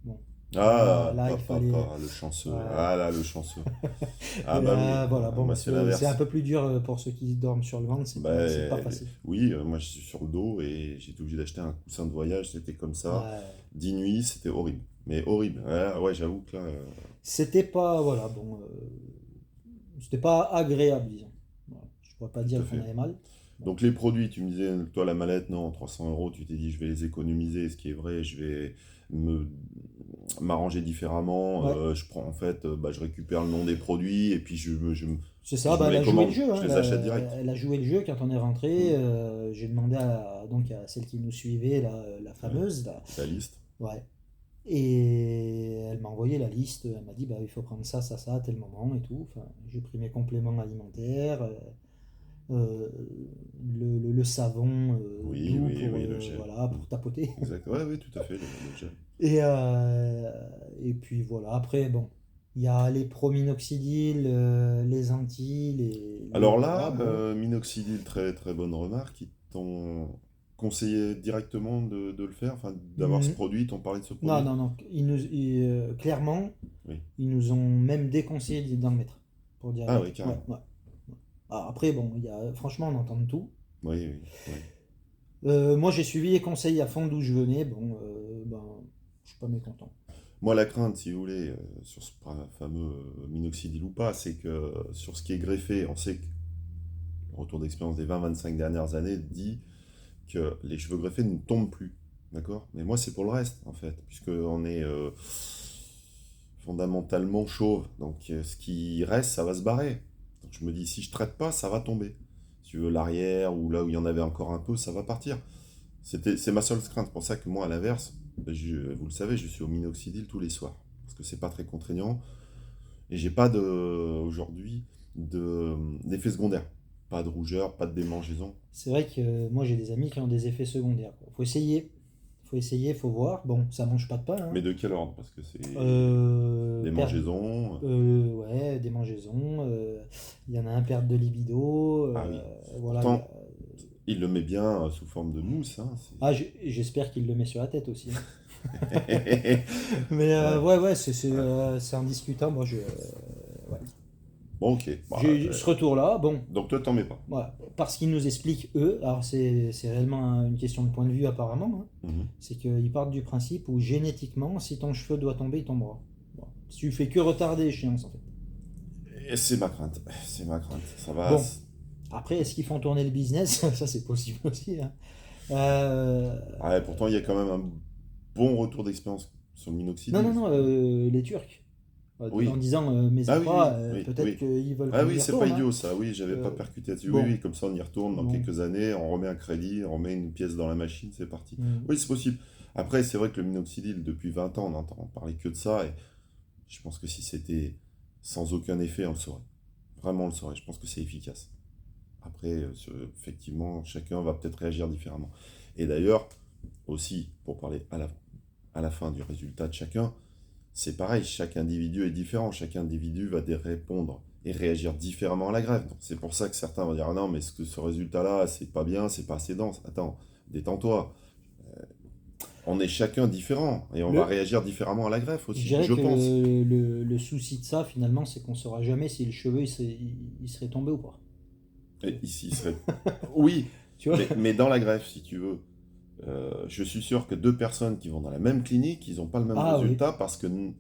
Bon, Ah, là, il fallait. le chanceux. Ouais. Ah là, le chanceux. Ah Et bah oui, voilà, bon, moi bah, c'est c'est un l'inverse. peu plus dur pour ceux qui dorment sur le ventre, c'est Bah pas facile. oui, moi je suis sur le dos et j'ai été obligé d'acheter un coussin de voyage, c'était comme ça. Ouais. 10 nuits, c'était horrible. Mais horrible. Ouais, ouais, j'avoue que là. C'était pas, voilà, bon, c'était pas agréable, disons. Voilà. Je pourrais pas Tout à dire qu'on fait. avait mal. Bon. Donc les produits, tu me disais, toi la mallette, non, 300 euros, tu t'es dit je vais les économiser, ce qui est vrai, je vais me m'arranger différemment. Ouais, Je prends en fait, je récupère le nom des produits et puis c'est ça, je bah, me elle les a joué le commande, jeu, hein, je les achète direct. elle a joué le jeu quand on est rentré. Hmm. J'ai demandé donc à celle qui nous suivait, la Ouais. fameuse, là, La liste. ouais. Et elle m'a envoyé la liste, elle m'a dit bah, il faut prendre ça, ça, ça à tel moment et tout. Enfin, j'ai pris mes compléments alimentaires, euh, le savon Oui, doux oui, pour, oui, le gel. voilà, Hmm. pour tapoter. Exact. Ouais, oui, tout à fait, le gel. Et puis voilà, après, bon, il y a les prominoxidil, les anti, Alors voilà, là, bon. minoxidil, très très bonne remarque. Ils t'ont conseillé directement de le faire, enfin d'avoir ce Hmm, produit, ils t'ont parlé de ce non, produit? non, non, clairement, Oui. ils nous ont même déconseillé d'en mettre, pour dire la Ah oui, vérité. Ouais, carrément. ouais. Ah, après, bon, franchement, on entend de tout. Oui, oui, oui. Moi, j'ai suivi les conseils à fond d'où je venais. Bon, ben, je suis pas mécontent. Moi, la crainte, si vous voulez, sur ce fameux minoxidil ou pas, c'est que sur ce qui est greffé, on sait que le retour d'expérience des 20-25 dernières années dit que les cheveux greffés ne tombent plus. D'accord? Mais moi, c'est pour le reste, en fait, puisqu'on est fondamentalement chauve. Donc, ce qui reste, ça va se barrer. Donc, je me dis, si je traite pas, ça va tomber. Si tu veux, l'arrière, ou là où il y en avait encore un peu, ça va partir. C'est ma seule crainte. C'est pour ça que moi, à l'inverse, vous le savez, je suis au minoxidil tous les soirs. Parce que c'est pas très contraignant. Et j'ai pas aujourd'hui d'effet secondaire. Pas de rougeur, pas de démangeaison. C'est vrai que moi, j'ai des amis qui ont des effets secondaires, quoi. Faut essayer. faut essayer, faut voir. Bon, ça mange pas de pain, hein. Mais de quel ordre? Parce que c'est des Perte, mangeaisons. ouais, des mangeaisons. Il y en a un perte de libido. Ah oui. Voilà. Pourtant, il le met bien sous forme de mousse. Hein, Ah, j'espère qu'il le met sur la tête aussi, hein. c'est- Mais Ouais. ouais, c'est indiscutable. Moi, ouais. Bon, ok. Bah, J'ai ce retour-là, bon, donc toi, t'en mets pas. voilà, parce qu'ils nous expliquent, eux, alors c'est réellement une question de point de vue apparemment, hein, Mhm. c'est qu'ils partent du principe où génétiquement, si ton cheveu doit tomber, il tombera. Bon. Si tu fais que retarder l'échéance, en fait. Et c'est ma crainte. C'est ma crainte. Ça va. Bon, après, est-ce qu'ils font tourner le business? Ça, c'est possible aussi, hein. Ouais, pourtant, il y a quand même un bon retour d'expérience sur le Non, minoxidil. non, non, les Turcs. En Oui. disant, mes Ah oui, appâts, oui, oui, peut-être oui. qu'ils veulent Ah qu'on oui, y c'est pas retourne, hein. idiot ça. Oui, j'avais pas Euh, percuté là-dessus. Oui, bon, oui, comme ça, on y retourne dans bon. quelques années, on remet un crédit, on remet une pièce dans la machine, c'est parti. Mm. Oui, c'est possible. Après, c'est vrai que le minoxidil, depuis 20 ans, on entend parler que de ça. Et je pense que si c'était sans aucun effet, on le saurait. Vraiment, on le saurait. Je pense que c'est efficace. Après, effectivement, chacun va peut-être réagir différemment. Et d'ailleurs, aussi, pour parler à la fin du résultat de chacun, c'est pareil, chaque individu est différent, chaque individu va répondre et réagir différemment à la grève. Donc, c'est pour ça que certains vont dire ah non, mais ce résultat-là, c'est pas bien, c'est pas assez dense. Attends, détends-toi. On est chacun différent et on va Le, réagir différemment à la greffe je aussi, dirais je que pense. le souci de ça, finalement, c'est qu'on saura jamais si le cheveu il serait tombé ou pas. Et ici, il serait. Oui, Tu vois? mais dans la greffe, si tu veux, je suis sûr que deux personnes qui vont dans la même clinique, ils n'ont pas le même Ah oui, résultat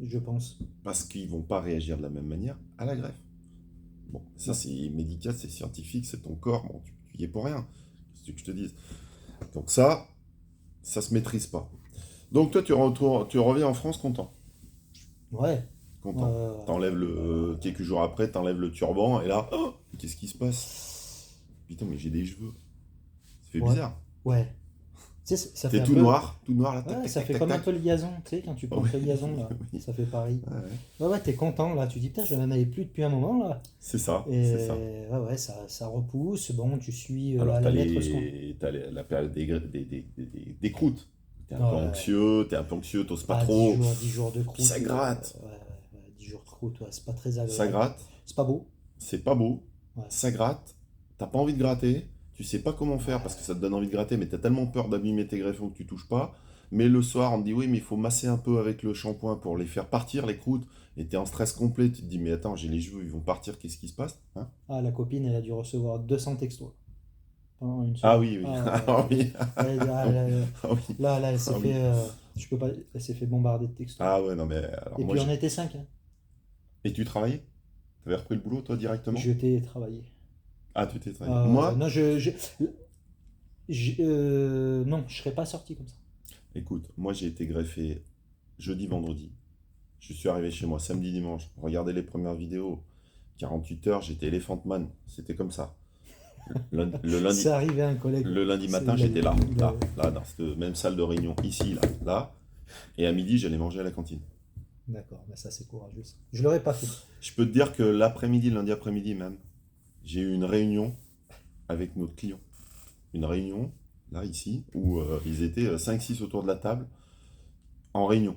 je pense. parce qu'ils vont pas réagir de la même manière à la greffe. Bon, ça Ouais. c'est médical, c'est scientifique, c'est ton corps, bon, tu y es pour rien. Qu'est-ce que je te dise? Donc ça se maîtrise pas. Donc toi, tu reviens en France content. Ouais. Content. T'enlèves quelques jours après, t'enlèves le turban, et là, oh, qu'est-ce qui se passe? Putain, mais j'ai des cheveux. Ça fait Ouais. bizarre. Ouais. Tu sais, ça fait T'es un tout peu. noir, là, tac, Ouais, tac, ça tac, fait tac, comme un tac. peu le gazon, tu sais, quand tu Oui, plantes le gazon, là. oui. Ça fait pareil. Ouais, ouais. Ouais, ouais, t'es content, là. Tu dis, putain, je n'en avais plus depuis un moment, là. C'est ça, Et c'est ça. ouais, ouais, ça repousse. Bon, tu suis Alors, à t'as la lettre ce qu'on. la période des croûtes. T'es un peu Ouais. anxieux, t'oses pas Ah, trop. 10 jours de Puis croûte. ça gratte. Ouais, ouais, ouais, 10 jours de croûte, ouais, c'est pas très Ça agréable. gratte. C'est pas beau. C'est pas beau. Ouais. Ça gratte. T'as pas envie de gratter. Tu sais pas comment faire parce que ça te donne envie de gratter, mais t'as tellement peur d'abîmer tes greffons que tu touches pas. Mais le soir, on te dit oui, mais il faut masser un peu avec le shampoing pour les faire partir, les croûtes. Et t'es en stress complet. Tu te dis, mais attends, j'ai les cheveux, ils vont partir, qu'est-ce qui se passe? Hein? Ah, la copine, elle a dû recevoir 200 textos pendant une Ah semaine. oui, oui. Ah, Ah oui. là, Ah oui. là, elle s'est Ah oui. fait, je peux pas, elle s'est fait bombarder de textos. Ah ouais, non, mais alors Et moi, puis on était 5, hein. Et tu travaillais? T'avais repris le boulot, toi, directement? Je t'ai travaillé. Ah, tu t'es travaillé. Moi, Non, non, je serais pas sorti comme ça. écoute, moi, j'ai été greffé jeudi, vendredi. Je suis arrivé chez moi samedi, dimanche. Regardez les premières vidéos. 48 heures, j'étais Elephant Man. C'était comme ça. Le C'est lundi, arrivé à un collègue. le lundi matin, j'étais là, dans cette même salle de réunion, ici, là. Et à midi, j'allais manger à la cantine. D'accord, mais ça c'est courageux, ça. Je l'aurais pas fait. Je peux te dire que l'après-midi, lundi après-midi même, j'ai eu une réunion avec notre client. Une réunion, là, ici, où ils étaient 5-6 autour de la table, en réunion.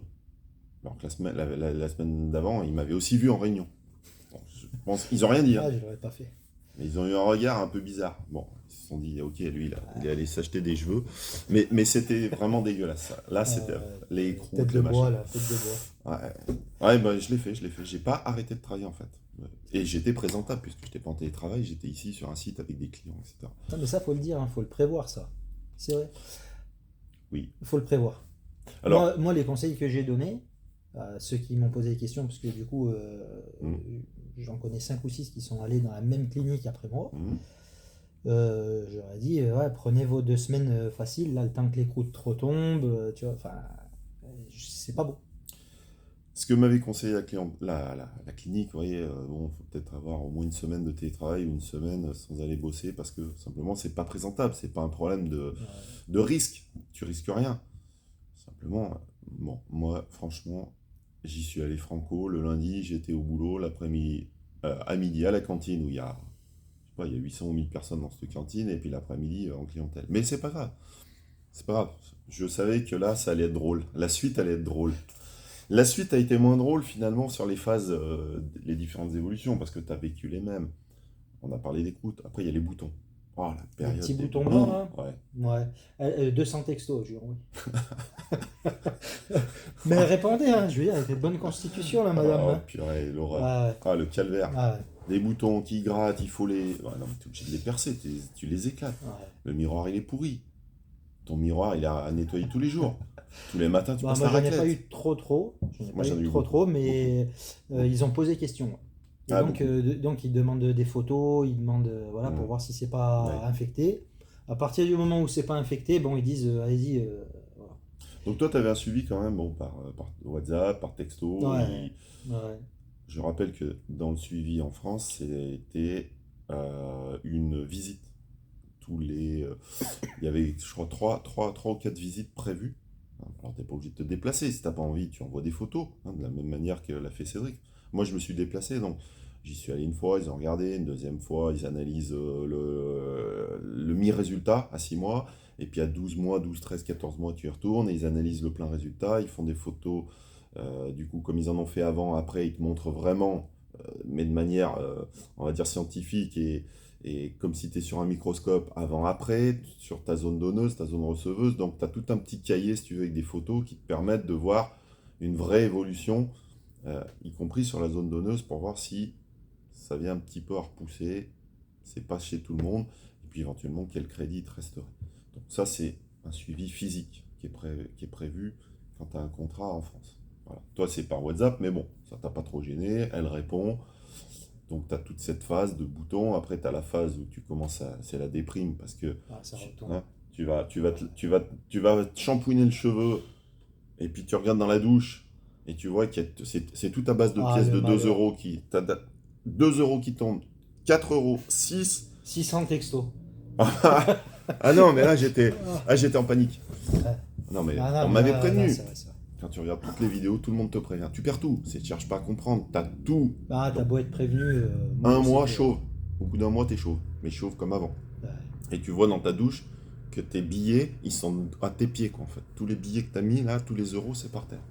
Alors que la semaine d'avant, ils m'avaient aussi vu en réunion. Bon, je pense, ils n'ont rien dit, hein, Ah, je l'aurais pas fait. mais ils ont eu un regard un peu bizarre. Bon, ils se sont dit, ok, lui, il est allé s'acheter des cheveux. Mais c'était vraiment dégueulasse, ça. Là, c'était les croûtes, Tête de le bois, machin. là, tête de bois. Ouais, bah, je l'ai fait. J'ai pas arrêté de travailler, en fait. Et j'étais présentable, puisque je n'étais pas en télétravail, j'étais ici sur un site avec des clients, etc. Non, mais ça, faut le dire, hein, faut le prévoir, ça. C'est vrai. Oui. Faut le prévoir. Alors, Moi, les conseils que j'ai donnés à ceux qui m'ont posé des questions, parce que du coup, j'en connais 5 ou 6 qui sont allés dans la même clinique après moi. J'aurais dit, ouais, prenez vos 2 semaines faciles, là, le temps que les croûtes retombent, tu vois, enfin, c'est pas bon. ce que m'avait conseillé la clinique, vous voyez, bon, faut peut-être avoir au moins une semaine de télétravail ou une semaine sans aller bosser parce que simplement c'est pas présentable, c'est pas un problème de risque, tu risques rien. Simplement, bon, moi franchement, j'y suis allé franco, le lundi j'étais au boulot, l'après-midi, à midi à la cantine où il y a, je sais pas, il y a 800 ou 1000 personnes dans cette cantine et puis l'après-midi en clientèle. Mais c'est pas grave, C'est pas grave. Je savais que là, ça allait être drôle. La suite allait être drôle. La suite a été moins drôle finalement sur les phases, les différentes évolutions, parce que tu as vécu les mêmes. On a parlé d'écoute. Après, il y a les boutons. Oh, la Les petits période des boutons blancs, boutons. là. Ouais. Ouais. 200 textos, je jure, oui. Mais elle répondait, hein, je veux dire, elle était de bonne constitution, la madame. Oh, Hein. purée, l'horreur. Ouais, Ah, le calvaire. ouais, Des boutons qui grattent, il faut les. Ouais, non, mais t'es obligé de les percer, tu les éclates. ouais. Le miroir, il est pourri. Ton miroir, il est à nettoyer tous les jours. Tous les matins, tu Bah, passes moi, la j'en ai pas raclette. eu trop. J'en ai Moi, pas j'en ai eu eu trop, beaucoup. mais Beaucoup. ils ont posé question. Et Ah, donc, beaucoup. donc, ils demandent des photos, ils demandent, voilà, pour Mm. voir si c'est pas Ouais. infecté. À partir du moment où c'est pas infecté, bon, ils disent, allez-y, voilà. Donc, toi, tu avais un suivi quand même, bon, par WhatsApp, par texto. Ouais, ouais. Je rappelle que dans le suivi en France, c'était une visite. Il y avait, je crois, trois ou quatre visites prévues. Alors, t'es pas obligé de te déplacer. Si t'as pas envie, tu envoies des photos, hein, de la même manière que l'a fait Cédric. Moi, je me suis déplacé, donc j'y suis allé une fois, ils ont regardé, une deuxième fois, ils analysent le mi-résultat à 6 mois, et puis à 12 mois, 12, 13, 14 mois, tu y retournes, et ils analysent le plein résultat, ils font des photos, du coup, comme ils en ont fait avant, après, ils te montrent vraiment, mais de manière, on va dire, scientifique, et comme si tu es sur un microscope avant-après, sur ta zone donneuse, ta zone receveuse. Donc tu as tout un petit cahier, si tu veux, avec des photos qui te permettent de voir une vraie évolution, y compris sur la zone donneuse, pour voir si ça vient un petit peu à repousser, c'est pas chez tout le monde, et puis éventuellement quel crédit te resterait. Donc ça, c'est un suivi physique qui est prévu quand tu as un contrat en France. Voilà. Toi, c'est par WhatsApp, mais bon, ça t'a pas trop gêné, elle répond. Donc tu as toute cette phase de bouton. Après, tu as la phase où tu commences à. C'est la déprime parce que Ah, ça tu, retourne. hein, tu vas te shampouiner le cheveu et puis tu regardes dans la douche et tu vois que c'est tout à base de Ah, pièces le de 2 malheur. euros qui. T'as 2 euros qui tombent, 4 euros, 6. 600 textos. Ah non, mais là j'étais en panique. Ouais. Non, mais Ah, on non, mais m'avait là, prévenu. c'est vrai, ça. Quand tu regardes toutes les vidéos, tout le monde te prévient. Tu perds tout. Tu cherches pas à comprendre. T'as tout. Ah, t'as Donc, beau être prévenu, moi un je sais mois que. chauve. Au bout d'un mois, t'es chauve. Mais chauve comme avant. Ouais. Et tu vois dans ta douche que tes billets, ils sont à tes pieds, quoi, en fait. Tous les billets que t'as mis, là, tous les euros, c'est par terre.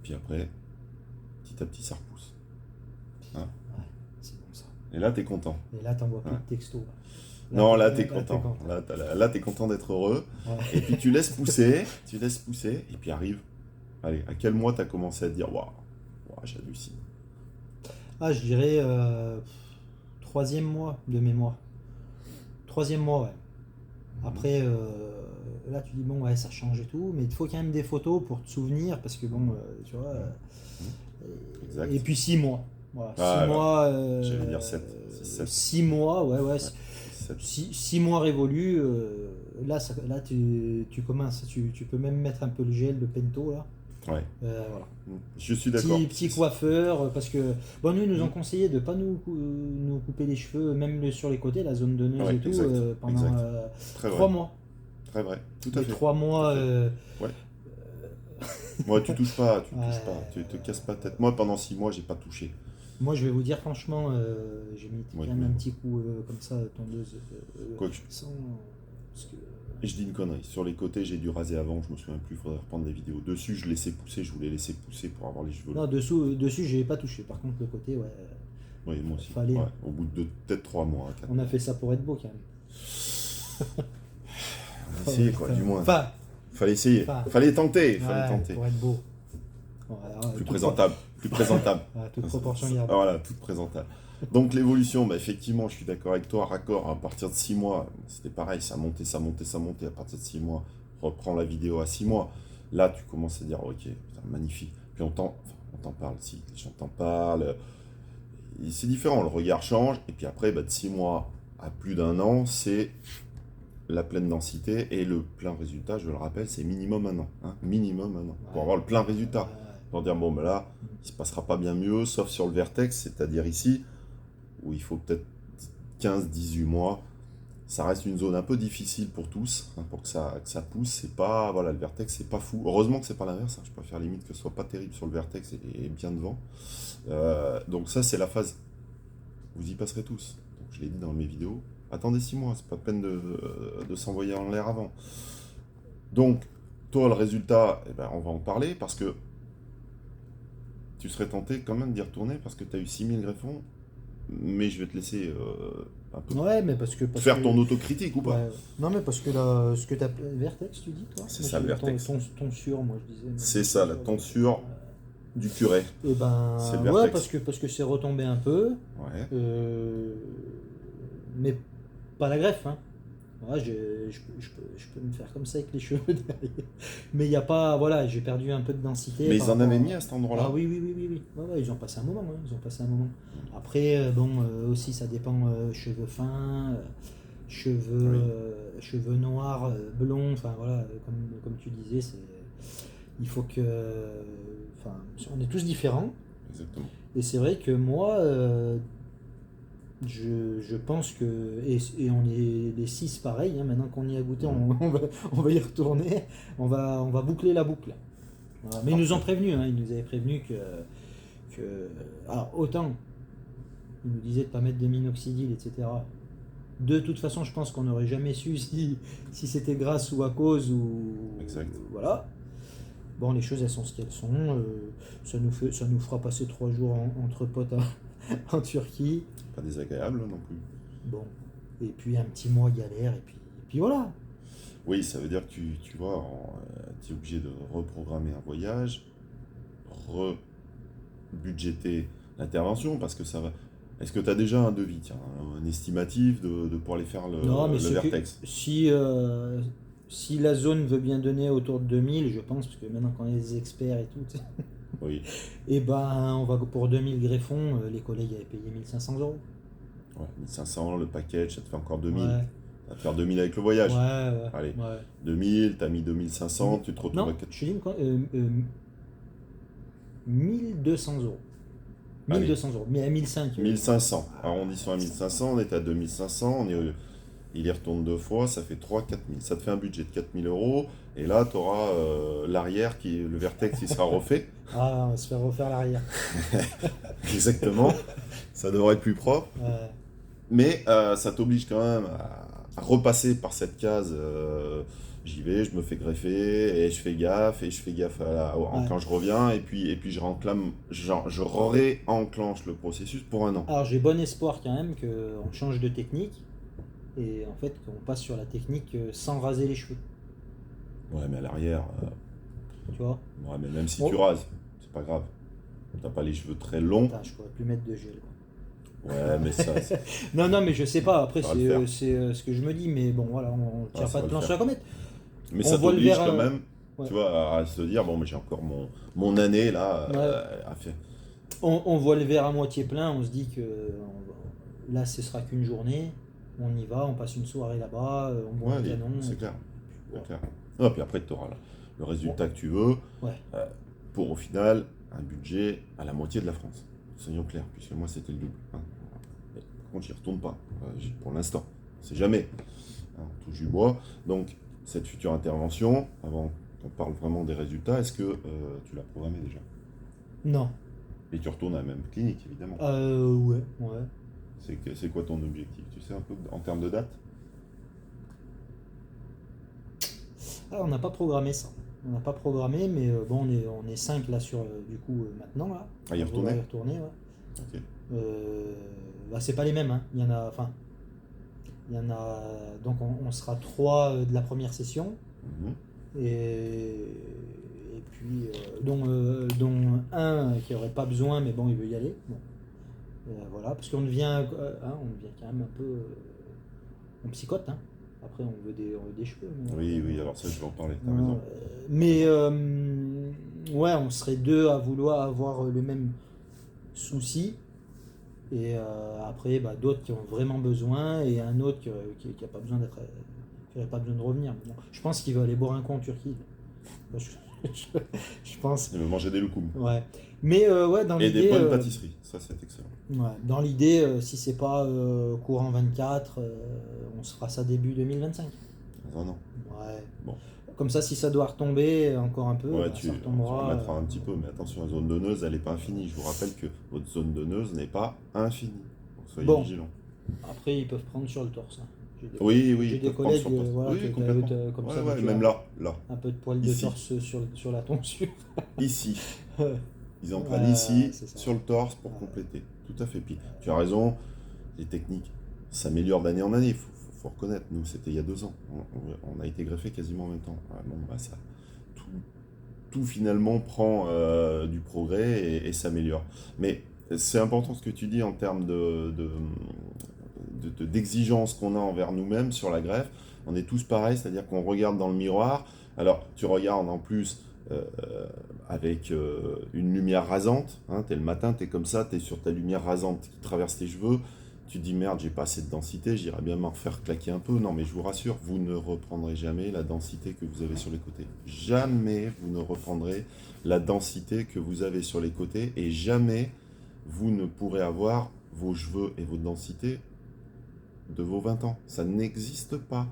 Puis après, petit à petit, ça repousse. Hein. Ouais, c'est bon ça. Et là, t'es content. Et là, t'envoies plus Ouais. de textos. Non, là, t'es Là, content. Là, t'es content d'être heureux. Ouais. Et puis, tu laisses pousser, et puis arrive. Allez, à quel mois t'as commencé à te dire, waouh, j'hallucine. Ah, je dirais troisième mois de mémoire. Troisième mois, ouais. Après, là, tu dis, bon, ouais, ça change et tout, mais il te faut quand même des photos pour te souvenir, parce que bon, tu vois. Exact. Et puis 6 mois. Voilà, Ah, 6 ouais. mois. J'allais dire 7. 7. 6 mois, ouais, ouais. 7. 6 mois révolus, là tu commences, tu peux même mettre un peu le gel, le pento, là. Ouais. Voilà. Je suis d'accord. Petit coiffeur, parce que bon, nous, ils nous ont conseillé de pas nous couper les cheveux, même sur les côtés, la zone donneuse Ouais, et tout, exact, pendant exact. Très 3 vrai. mois. Très vrai. Tout à Les fait. 3 mois. Tout à fait. Ouais. Ouais, tu touches pas, tu touches pas, Ouais. tu te casses pas la tête. Moi, pendant 6 mois, j'ai pas touché. Moi, je vais vous dire franchement, j'ai mis Ouais, quand même un petit coup comme ça, tondeuse, Quoique, sans. Parce que, et je dis une connerie. Sur les côtés, j'ai dû raser avant, je me souviens plus, il faudrait reprendre des vidéos. Dessus, je laissais pousser, je voulais laisser pousser pour avoir les cheveux non, longs. dessus, j'ai pas touché. Par contre, le côté, ouais. Oui, moi aussi. Fallait. Ouais, au bout de peut-être 3 mois. 4 On a mois. fait ça pour être beau quand même. On a essayé, quoi, Putain. du moins. Enfin, Fallait essayer. Enfin, Fallait tenter. ouais, Fallait tenter. pour être beau. Voilà, Plus présentable. Plus présentable. toute proportion gardée. Voilà, toute présentable. Donc l'évolution, bah, effectivement, je suis d'accord avec toi, raccord, à partir de 6 mois, c'était pareil, ça montait, ça montait, ça montait, à partir de 6 mois, reprends la vidéo à 6 mois, là tu commences à dire, ok, putain, magnifique, puis on t'en parle, si, les gens t'en parlent, et c'est différent, le regard change, et puis après, bah, de 6 mois à plus d'un an, c'est la pleine densité, et le plein résultat, je le rappelle, c'est minimum un an, hein, minimum un an, pour avoir le plein résultat. Pour dire, bon, ben là, il se passera pas bien mieux, sauf sur le vertex, c'est-à-dire ici, où il faut peut-être 15-18 mois. Ça reste une zone un peu difficile pour tous, hein, pour que ça pousse. C'est pas, voilà, le vertex, c'est pas fou. Heureusement que c'est pas l'inverse, hein. Je préfère limite que ce soit pas terrible sur le vertex et bien devant. Donc ça, c'est la phase. Vous y passerez tous. Donc je l'ai dit dans mes vidéos, Attendez 6 mois, c'est pas peine de s'envoyer en l'air avant. Donc, toi, le résultat, eh ben, on va en parler parce que tu serais tenté quand même d'y retourner parce que tu as eu 6000 greffons, mais je vais te laisser un peu Ouais, mais parce faire que ton autocritique ou pas. ouais. Non, mais parce que là, ce que tu as Vertex, tu dis, toi? C'est Moi, ça, le j'ai Vertex. tonsure, moi, je disais. Moi, C'est ça, la tonsure du curé. Et C'est ben, le ouais, Vertex. parce que c'est retombé un peu, Ouais. euh, mais pas la greffe, hein. Ouais, je peux me faire comme ça avec les cheveux derrière. Mais il n'y a pas, voilà, j'ai perdu un peu de densité. Mais par ils en rapport avaient à- mis à cet endroit-là. Ah oui, oui, oui, oui, oui. Ouais, ouais, ils ont passé un moment, hein, ils ont passé un moment. Après, bon, aussi, ça dépend, cheveux fins, Oui, cheveux noirs, blonds, enfin voilà, comme tu disais, il faut que, enfin, on est tous différents. exactement. Et c'est vrai que moi, je pense que, et on est les six pareil, hein, maintenant qu'on y a goûté, on va y retourner, on va boucler la boucle. Voilà. Mais ils nous ont prévenu, hein, ils nous avaient prévenu alors autant, ils nous disaient de ne pas mettre de minoxidil, etc. De toute façon, je pense qu'on n'aurait jamais su si c'était grâce ou à cause, ou Exact. voilà. Bon, les choses, elles sont ce qu'elles sont. Ça nous fera passer 3 jours entre potes en Turquie. Pas désagréable non plus. Bon, et puis un petit mois galère, et puis voilà. Oui, ça veut dire que tu vois, tu es obligé de reprogrammer un voyage, rebudgéter l'intervention, parce que ça va. Est-ce que tu as déjà un devis, tiens, un estimatif pour aller faire Non, mais le Vertex? si la zone veut bien donner autour de 2000, je pense, parce que maintenant qu'on est des experts et tout, Oui, et ben on va pour 2000 greffons, les collègues avaient payé 1500 €. ouais, 1500, le package, ça te fait encore 2000. Ouais, Ça va te faire 2000 avec le ouais, voyage. ouais, Allez, ouais. 2000, t'as mis 2500, tu te retrouves à Non, 4. je te dis quoi, 1200 €. Allez. 1200 €, mais à 1500. 1500, arrondissons à 1500, on est à 2500, il y retourne 2 fois, ça fait 3 4000. Ça te fait un budget de 4000 €, et là, tu auras l'arrière, le Vertex, qui sera refait. Ah, on va se faire refaire l'arrière. Exactement, ça devrait être plus propre. Ouais. Mais ça t'oblige quand même à repasser par cette case. J'y vais, je me fais greffer, et je fais gaffe, Ouais. quand je reviens, et puis je réenclenche, je réenclenche le processus pour un an. Alors j'ai bon espoir quand même qu'on change de technique et en fait qu'on passe sur la technique sans raser les cheveux, Ouais, mais à l'arrière, tu vois. ouais, mais même si Oh. tu rases, c'est pas grave. T'as pas les cheveux très longs. Putain, je pourrais plus mettre de gel, quoi. Ouais, mais ça, Non, non, mais je sais pas, après Ça va le faire. c'est ce que je me dis, mais bon voilà, on tire ça pas va de le plan faire. sur la comète. mais On ça voit le t'oblige verre, quand même, ouais. tu vois, à se dire, bon, mais j'ai encore mon année là à faire. On voit le verre à moitié plein, on se dit que là ce sera qu'une journée, on y va, on passe une soirée là-bas, on boit un Ouais, canon. c'est et clair. puis, C'est clair. Ah, puis après, tu auras le résultat que tu veux, ouais. pour au final un budget à la moitié de la France. Soyons clairs, puisque moi c'était le double. Hein. Mais, par contre, j'y retourne pas, pour l'instant. On sait jamais. Hein, on touche du bois. Donc, cette future intervention, avant qu'on parle vraiment des résultats, est-ce que tu l'as programmé déjà? Non. Et tu retournes à la même clinique, évidemment. Ouais, ouais. C'est quoi ton objectif? Tu sais un peu en termes de date? Ah, on n'a pas programmé ça. On n'a pas programmé, mais bon, on est 5 là sur du coup maintenant là. Ah, y On retourner? va y retourner, ouais. Ok. Bah, c'est pas les mêmes, hein. Il y en a. Donc on sera 3 de la première session Mhm. et puis dont un qui aurait pas besoin, mais bon, il veut y aller. Bon. Voilà, parce qu'on devient, hein, on devient quand même un peu, on psychote, hein. Après, on veut des cheveux. Oui, oui, alors ça, je vais en parler, t'as Ouais, raison. mais ouais, on serait deux à vouloir avoir le même souci. Et après, bah, d'autres qui ont vraiment besoin et un autre qui a pas besoin d'être, qui n'aurait pas besoin de revenir. Mais bon, je pense qu'il va aller boire un coup en Turquie. Je pense. Il me manger des loukoums. Ouais. Mais ouais, dans Et des l'idée, bonnes pâtisseries, ça c'est excellent. ouais, dans l'idée, si c'est pas courant 24, on se fera ça début 2025. Dans un an. Ouais. Bon. Comme ça, si ça doit retomber encore un peu, Ouais, bah, tu ça retombera. remettras un petit peu, mais attention, la zone donneuse, elle n'est pas infinie. Je vous rappelle que votre zone donneuse n'est pas infinie. Donc soyez Bon. vigilants. Après, ils peuvent prendre sur le torse, hein. Oui, J'ai ils des peuvent prendre collègues sur le torse. voilà, Oui, qui complètement. comme Ouais, ça, ouais, tu même as là, un peu de poil de ici, torse sur la tonsure. ici. Ils en prennent ici, C'est ça. sur le torse, pour compléter. Tout à fait. Puis, tu as raison, les techniques s'améliorent d'année en année. Faut reconnaître, nous, c'était il y a 2 ans. On a été greffé quasiment en même temps. Ah, bon, bah, ça, tout, tout finalement prend du progrès et s'améliore. Mais c'est important ce que tu dis en termes d'exigence qu'on a envers nous-mêmes sur la greffe. On est tous pareils, c'est-à-dire qu'on regarde dans le miroir. Alors, tu regardes en plus avec une lumière rasante. Hein, t'es le matin, t'es comme ça, t'es sur ta lumière rasante qui traverse tes cheveux. Tu te dis merde, j'ai pas assez de densité, j'irais bien m'en refaire claquer un peu. Non, mais je vous rassure, vous ne reprendrez jamais la densité que vous avez sur les côtés. Jamais vous ne reprendrez la densité que vous avez sur les côtés et jamais vous ne pourrez avoir vos cheveux et votre densité de vos 20 ans. Ça n'existe pas.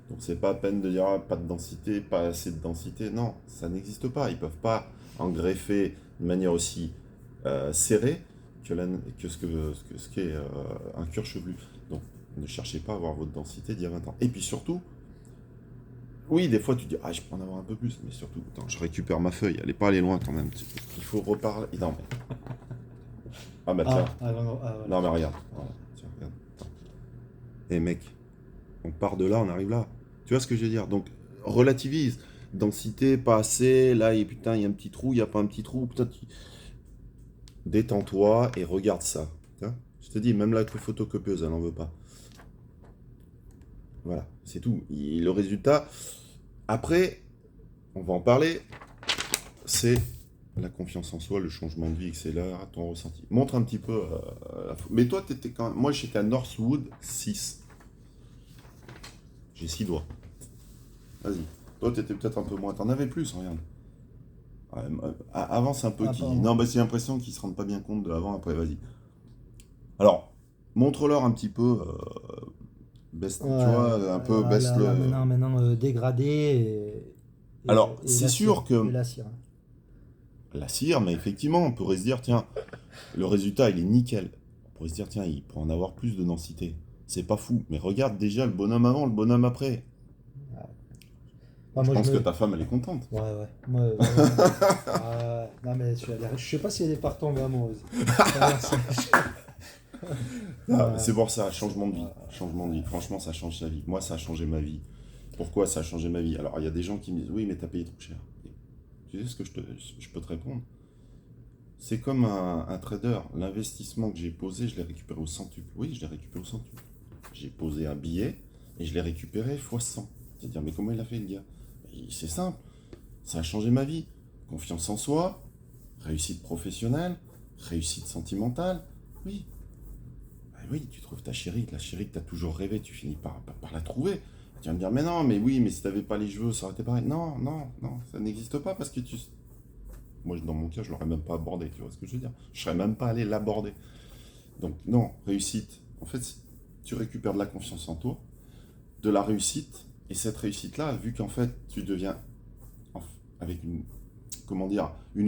Donc c'est pas à peine de dire ah, pas de densité, pas assez de densité. Non, ça n'existe pas. Ils peuvent pas en greffer de manière aussi serrée que ce qu'est un cuir chevelu. Donc ne cherchez pas à avoir votre densité d'il y a 20 ans. Et puis surtout, oui, des fois tu dis ah je peux en avoir un peu plus, mais surtout, attends, je récupère ma feuille, elle est pas allée loin quand même. Il faut reparler. Non mais. Ah bah tiens. Voilà. Non mais regarde. Voilà, tiens, regarde. Eh mec, on part de là, on arrive là. Tu vois ce que je veux dire? Donc, relativise. Densité, pas assez. Là, et putain, il y a un petit trou, il n'y a pas un petit trou. Putain, détends-toi et regarde ça. Hein, je te dis, même la photocopieuse, elle n'en veut pas. Voilà, c'est tout. Le résultat, après, on va en parler, c'est la confiance en soi, le changement de vie, etc. Ton ressenti. Montre un petit peu. Mais toi, t'étais quand même. Moi, j'étais à Northwood 6. J'ai 6 doigts. Vas-y. Toi, t'étais peut-être un peu moins. T'en avais plus, regarde. Avance un peu. Non, bah, j'ai l'impression qu'ils se rendent pas bien compte de l'avant, après, vas-y. Alors, montre-leur un petit peu. Tu vois, un peu baisse le. Là, maintenant dégradé Alors, c'est sûr que. et la cire. La cire, mais effectivement, on pourrait se dire, tiens, le résultat, il est nickel. On pourrait se dire, tiens, il pourrait en avoir plus de densité. C'est pas fou. Mais regarde déjà le bonhomme avant, le bonhomme après. Ah, je pense que ta femme, elle est contente. Ouais. Non, mais je sais pas si elle est pas retombée amoureuse. C'est pour ça, changement de vie. Changement de vie. Franchement, ça change sa vie. Moi, ça a changé ma vie. Pourquoi ça a changé ma vie? Alors, il y a des gens qui me disent, oui, mais t'as payé trop cher. Et tu sais ce que je peux te répondre? C'est comme un trader. L'investissement que j'ai posé, je l'ai récupéré au centuple. Oui, je l'ai récupéré au centuple. J'ai posé un billet et je l'ai récupéré x 100. C'est-à-dire, mais comment il a fait, le gars? C'est simple. Ça a changé ma vie. Confiance en soi, réussite professionnelle, réussite sentimentale. Oui. Oui, tu trouves ta chérie, la chérie que tu as toujours rêvé, tu finis par la trouver. Tu vas me dire, mais non, mais oui, mais si tu n'avais pas les cheveux, ça aurait été pareil. Non, ça n'existe pas parce que moi, dans mon cas, je l'aurais même pas abordé, tu vois ce que je veux dire? Je serais même pas allé l'aborder. Donc, non, réussite. En fait, tu récupères de la confiance en toi, de la réussite, et cette réussite-là, vu qu'en fait, tu deviens avec une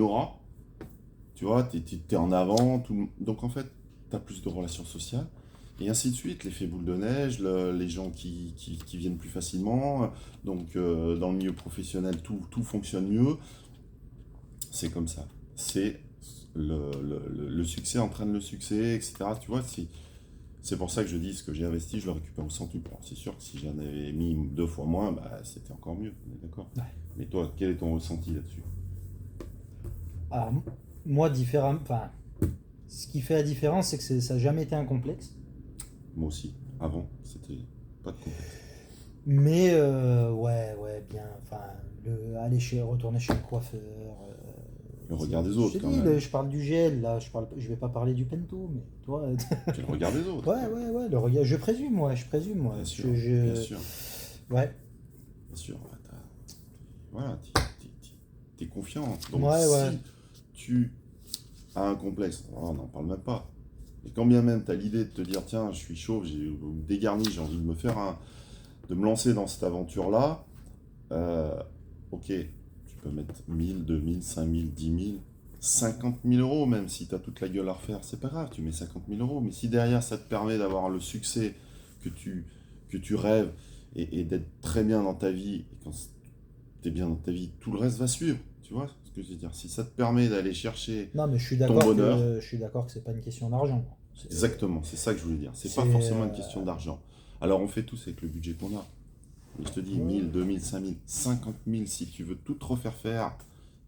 aura, tu vois, t'es en avant, donc en fait, tu as plus de relations sociales, et ainsi de suite, l'effet boule de neige, les gens qui viennent plus facilement, donc dans le milieu professionnel, tout fonctionne mieux, c'est comme ça. C'est le succès entraîne le succès, etc. Tu vois, c'est pour ça que je dis ce que j'ai investi, je le récupère au centuple. C'est sûr que si j'en avais mis 2 fois moins, bah, c'était encore mieux, d'accord? Ouais. Mais toi, quel est ton ressenti là-dessus? Alors, moi, différemment. Enfin, ce qui fait la différence, c'est que ça n'a jamais été un complexe. Moi aussi. Avant, c'était pas de complexe. Mais, ouais, bien. Enfin, retourner chez le coiffeur. Le regard des autres, quand même. Je parle du gel, là. Je vais pas parler du pento, mais toi. C'est le regard des autres. Ouais, le regard. Je présume, moi. Bien sûr. Ouais. Bien sûr. Voilà, t'es confiant. Donc, si tu as un complexe, on n'en parle même pas. Et quand bien même tu as l'idée de te dire, tiens, je suis chauve, j'ai dégarni, j'ai envie de de me lancer dans cette aventure-là, ok, tu peux mettre 1000, 2000, 5000, 10 000, 50 000 euros, même si tu as toute la gueule à refaire, c'est pas grave, tu mets 50 000 euros. Mais si derrière ça te permet d'avoir le succès que tu rêves et d'être très bien dans ta vie, et quand tu es bien dans ta vie, tout le reste va suivre. Tu vois ce que je veux dire? Si ça te permet d'aller chercher Non, mais ton bonheur, je suis d'accord que c'est pas une question d'argent. exactement, c'est ça que je voulais dire. C'est pas C'est, forcément une question d'argent. Alors on fait tous avec le budget qu'on a. Mais je te dis, 1000, 2000, 5000, 50 000, si tu veux tout te refaire faire,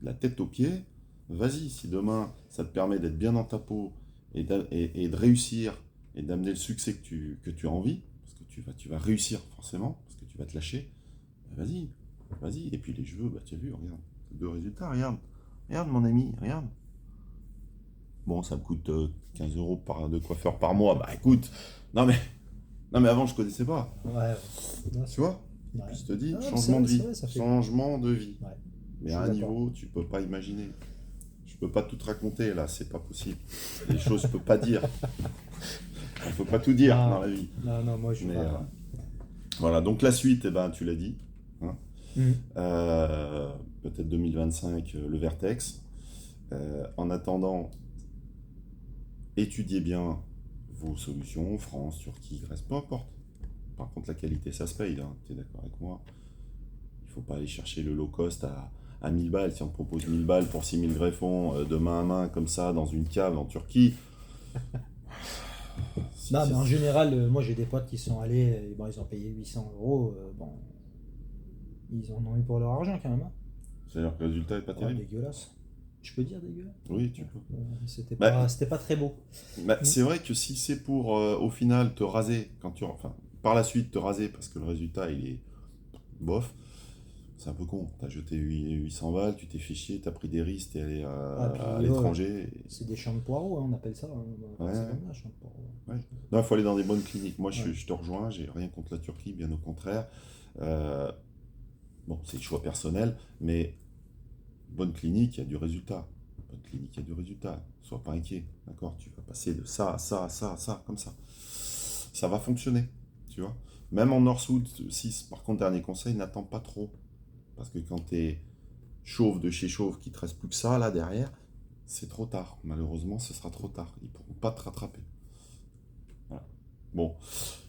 de la tête aux pieds, vas-y. Si demain, ça te permet d'être bien dans ta peau et de réussir et d'amener le succès que tu as envie, parce que tu vas réussir forcément, parce que tu vas te lâcher, bah vas-y, vas-y. Et puis les cheveux, bah tu as vu, regarde, deux résultats, regarde. Regarde mon ami, regarde. Bon, ça me coûte 15 euros de coiffeur par mois. Bah écoute, non mais, non mais avant je connaissais pas. ouais. Non, Tu vois? Et ouais. puis je te dis, Ah, mais changement de c'est vie. vrai, ça fait. Changement de vie. Ouais, Mais je à suis un d'accord. niveau, tu peux pas imaginer. Je peux pas tout te raconter là, c'est pas possible. Les choses, je peux pas dire. On peut pas tout dire Non, dans la vie. non, moi je suis Mais pas. voilà, donc la suite, eh ben, tu l'as dit. Hein. Mhm. Peut-être 2025, le Vertex. En attendant, étudiez bien vos solutions, France, Turquie, Grèce, peu importe. Par contre, la qualité, ça se paye, tu es d'accord avec moi? Il faut pas aller chercher le low cost à 1000 balles. Si on te propose 1000 balles pour 6000 greffons de main à main, comme ça, dans une cave en Turquie. Non, mais en général, moi j'ai des potes qui sont allés, et bon, ils ont payé 800 euros. Bon, ils en ont eu pour leur argent quand même. Hein. C'est-à-dire que le résultat est pas Oh, terrible? dégueulasse. Je peux dire dégueulasse? Oui, tu peux. Bah, C'était pas très beau. Mm. c'est vrai que si c'est pour, au final, te raser, enfin, par la suite te raser, parce que le résultat, il est bof, c'est un peu con. T'as jeté 800 balles, tu t'es fait chier, t'as pris des risques, t'es allé Ah, puis, à l'étranger. c'est des champs de poireaux, hein, on appelle ça. Hein. Ouais. C'est comme ça, champs de poireaux. Ouais. Non, il faut aller dans des bonnes cliniques. Moi, Ouais. je te rejoins, j'ai rien contre la Turquie, bien au contraire. Euh, bon, c'est le choix personnel, mais bonne clinique, il y a du résultat. Bonne clinique, il y a du résultat. Sois pas inquiet, d'accord? Tu vas passer de ça à ça à ça à ça, comme ça. Ça va fonctionner, tu vois. Même en Northwood 6, par contre, dernier conseil, n'attends pas trop. Parce que quand t'es chauve de chez chauve, qu'il te reste plus que ça là derrière, c'est trop tard. Malheureusement, ce sera trop tard. Ils pourront pas te rattraper. Voilà. Bon.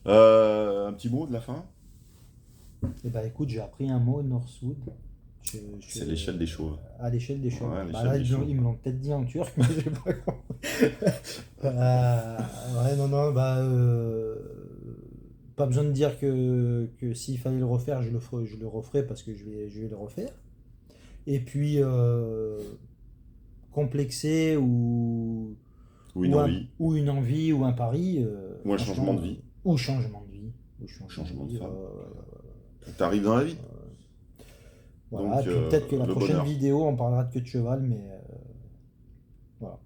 Un petit mot de la fin? Eh ben écoute, j'ai appris un mot Northwood. C'est l'échelle des chauves. À l'échelle des chauves. Ouais, Bah l'échelle là, des chauves. ils me l'ont peut-être dit en turc, mais j'ai pas compris. Ouais, non, bah, pas besoin de dire que s'il fallait le refaire, je le referai parce que je vais le refaire. Et puis, complexé Ou une envie. ou une envie ou un pari, Ou un franchement, changement de vie. ou changement de vie. Ou Changement de vie, femme. T'arrives dans la vie. voilà, Donc, puis peut-être que la le prochaine bonheur. vidéo, on parlera de queue de cheval, mais voilà.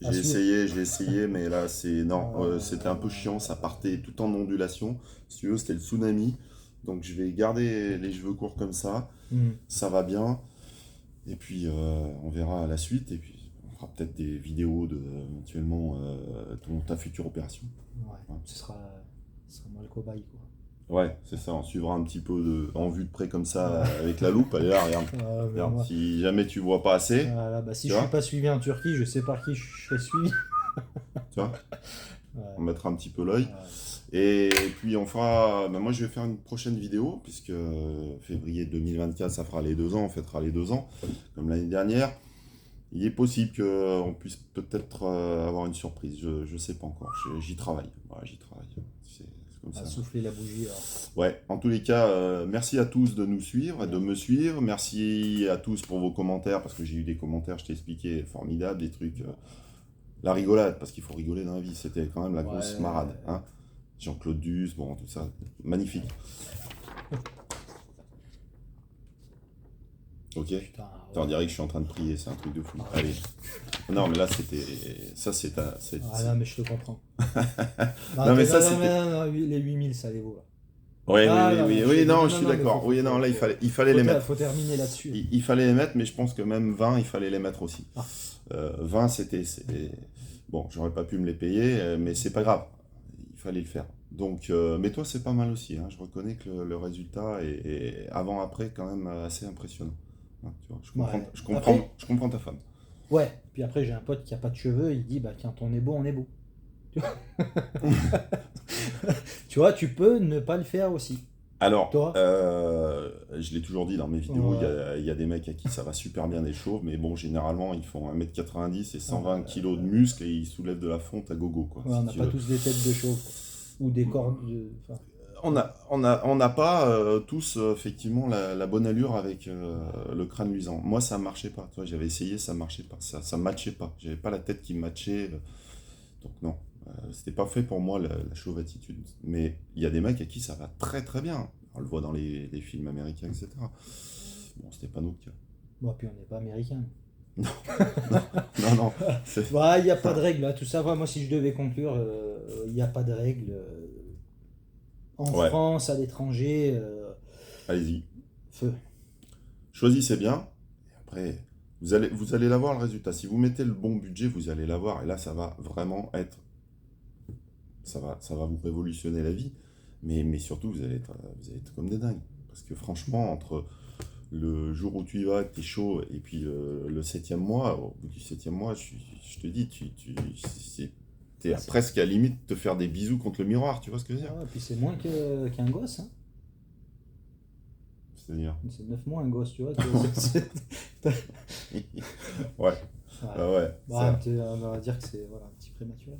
À suivre. J'ai essayé, mais là, c'était un peu chiant, ça partait tout en ondulation. Si tu veux, c'était le tsunami. Donc, je vais garder les cheveux courts comme ça. Mm. Ça va bien. Et puis, on verra à la suite. Et puis, on fera peut-être des vidéos de, éventuellement, ta future opération. Ouais, ce sera moi le cobaye, quoi. Ouais, c'est ça. On suivra un petit peu en vue de près comme ça, avec la loupe. Allez là, regarde. Mais Regarde, moi, si jamais tu vois pas assez, voilà, bah, si tu je suis vois, pas suivi en Turquie, je sais par qui je serai suivi. tu vois, Ouais, on mettra un petit peu l'œil. ouais. Et puis on fera, moi je vais faire une prochaine vidéo, puisque février 2024, ça fera les 2 ans, on fêtera les 2 ans, comme l'année dernière. Il est possible qu'on puisse peut-être avoir une surprise, je sais pas encore, j'y travaille, voilà, j'y travaille, c'est comme À ça. souffler la bougie. Alors. Ouais, en tous les cas, merci à tous de nous suivre, de me suivre, merci à tous pour vos commentaires, parce que j'ai eu des commentaires, je t'ai expliqué, formidables, des trucs, la rigolade, parce qu'il faut rigoler dans la vie, c'était quand même la grosse Ouais. marade, hein. Jean-Claude Duss, bon, tout ça, magnifique. Ok. Putain, On dirait que je suis en train de prier, c'est un truc de fou. Allez. Non, mais là, c'était. Ça, c'est. Ah non, mais je te comprends. Non, mais ça, c'était. Non, les 8000, ça les vaut. Là. Oui, Ah, oui, non, je suis mais d'accord. Oui, non, là, il fallait les mettre. faut terminer là-dessus. Il fallait les mettre, mais je pense que même 20, il fallait les mettre aussi. Ah. 20, c'était. Bon, j'aurais pas pu me les payer, mais c'est pas grave. Il fallait le faire. Donc, mais toi, c'est pas mal aussi. Hein. Je reconnais que le résultat est avant-après quand même assez impressionnant. Hein, tu vois, je comprends ta femme. Ouais, puis après j'ai un pote qui a pas de cheveux, il dit bah quand on est beau, on est beau. Tu vois, tu peux ne pas le faire aussi. Alors, Toi? je l'ai toujours dit dans mes vidéos, Ouais. il y a des mecs à qui ça va super bien des chauves, mais bon, généralement, ils font 1,90 m et 120 Euh, kilos de muscles et ils soulèvent de la fonte à gogo, quoi, Ouais, on si n'a tu pas veux. tous des têtes de chauve, quoi. Ou des corps de. Enfin, ouais. On n'a pas tous, effectivement, la bonne allure avec le crâne luisant. Moi, ça marchait pas. Tu vois, j'avais essayé, ça marchait pas. Ça matchait pas. J'avais pas la tête qui matchait. Donc, non. C'était pas fait pour moi, la chauve attitude. Mais il y a des mecs à qui ça va très très bien. On le voit dans les films américains, etc. Bon, c'était pas notre cas. Bon, puis on n'est pas américain. Non, non, non, non. c'est- Bah, il n'y a pas de règle, hein. Tout ça, moi, si je devais conclure, il n'y a pas de règle. En Ouais, France, à l'étranger, allez-y. feu. Choisissez bien. Et après, vous allez l'avoir le résultat. Si vous mettez le bon budget, vous allez l'avoir. Et là, ça va vraiment être. Ça va vous révolutionner la vie. Mais surtout, vous allez être comme des dingues. Parce que franchement, entre le jour où tu y vas, que t'es chaud, et puis le septième mois, au bout du septième mois, je te dis, t'es Ah, c'est presque à la limite de te faire des bisous contre le miroir, tu vois ce que je veux ah dire? ouais, puis c'est moins qu'un gosse, hein. C'est-à-dire. C'est 9 mois un gosse, tu vois. Ouais, Ouais. ouais, Bah, on va dire que c'est voilà, un petit prématuré.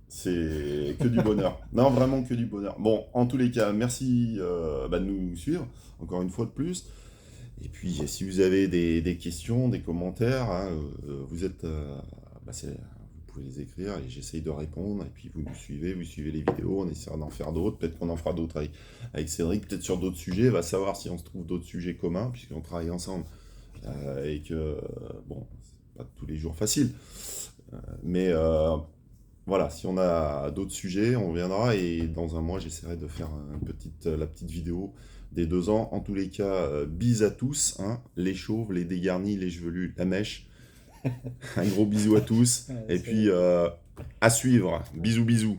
c'est que du bonheur. Non, vraiment que du bonheur. Bon, en tous les cas, merci de nous suivre, encore une fois de plus. Et puis, si vous avez des questions, des commentaires, hein, vous êtes, vous pouvez les écrire et j'essaye de répondre. Et puis, vous suivez les vidéos, on essaiera d'en faire d'autres. Peut-être qu'on en fera d'autres avec Cédric, peut-être sur d'autres sujets. Va savoir si on se trouve d'autres sujets communs, puisqu'on travaille ensemble et que, bon, c'est pas tous les jours facile. Mais voilà, si on a d'autres sujets, on reviendra et dans un mois, j'essaierai de faire la petite vidéo des 2 ans. En tous les cas, bis à tous, hein, les chauves, les dégarnis, les chevelus, la mèche. Un gros bisou à tous. Ouais, Et puis, à suivre. Bisous, bisous.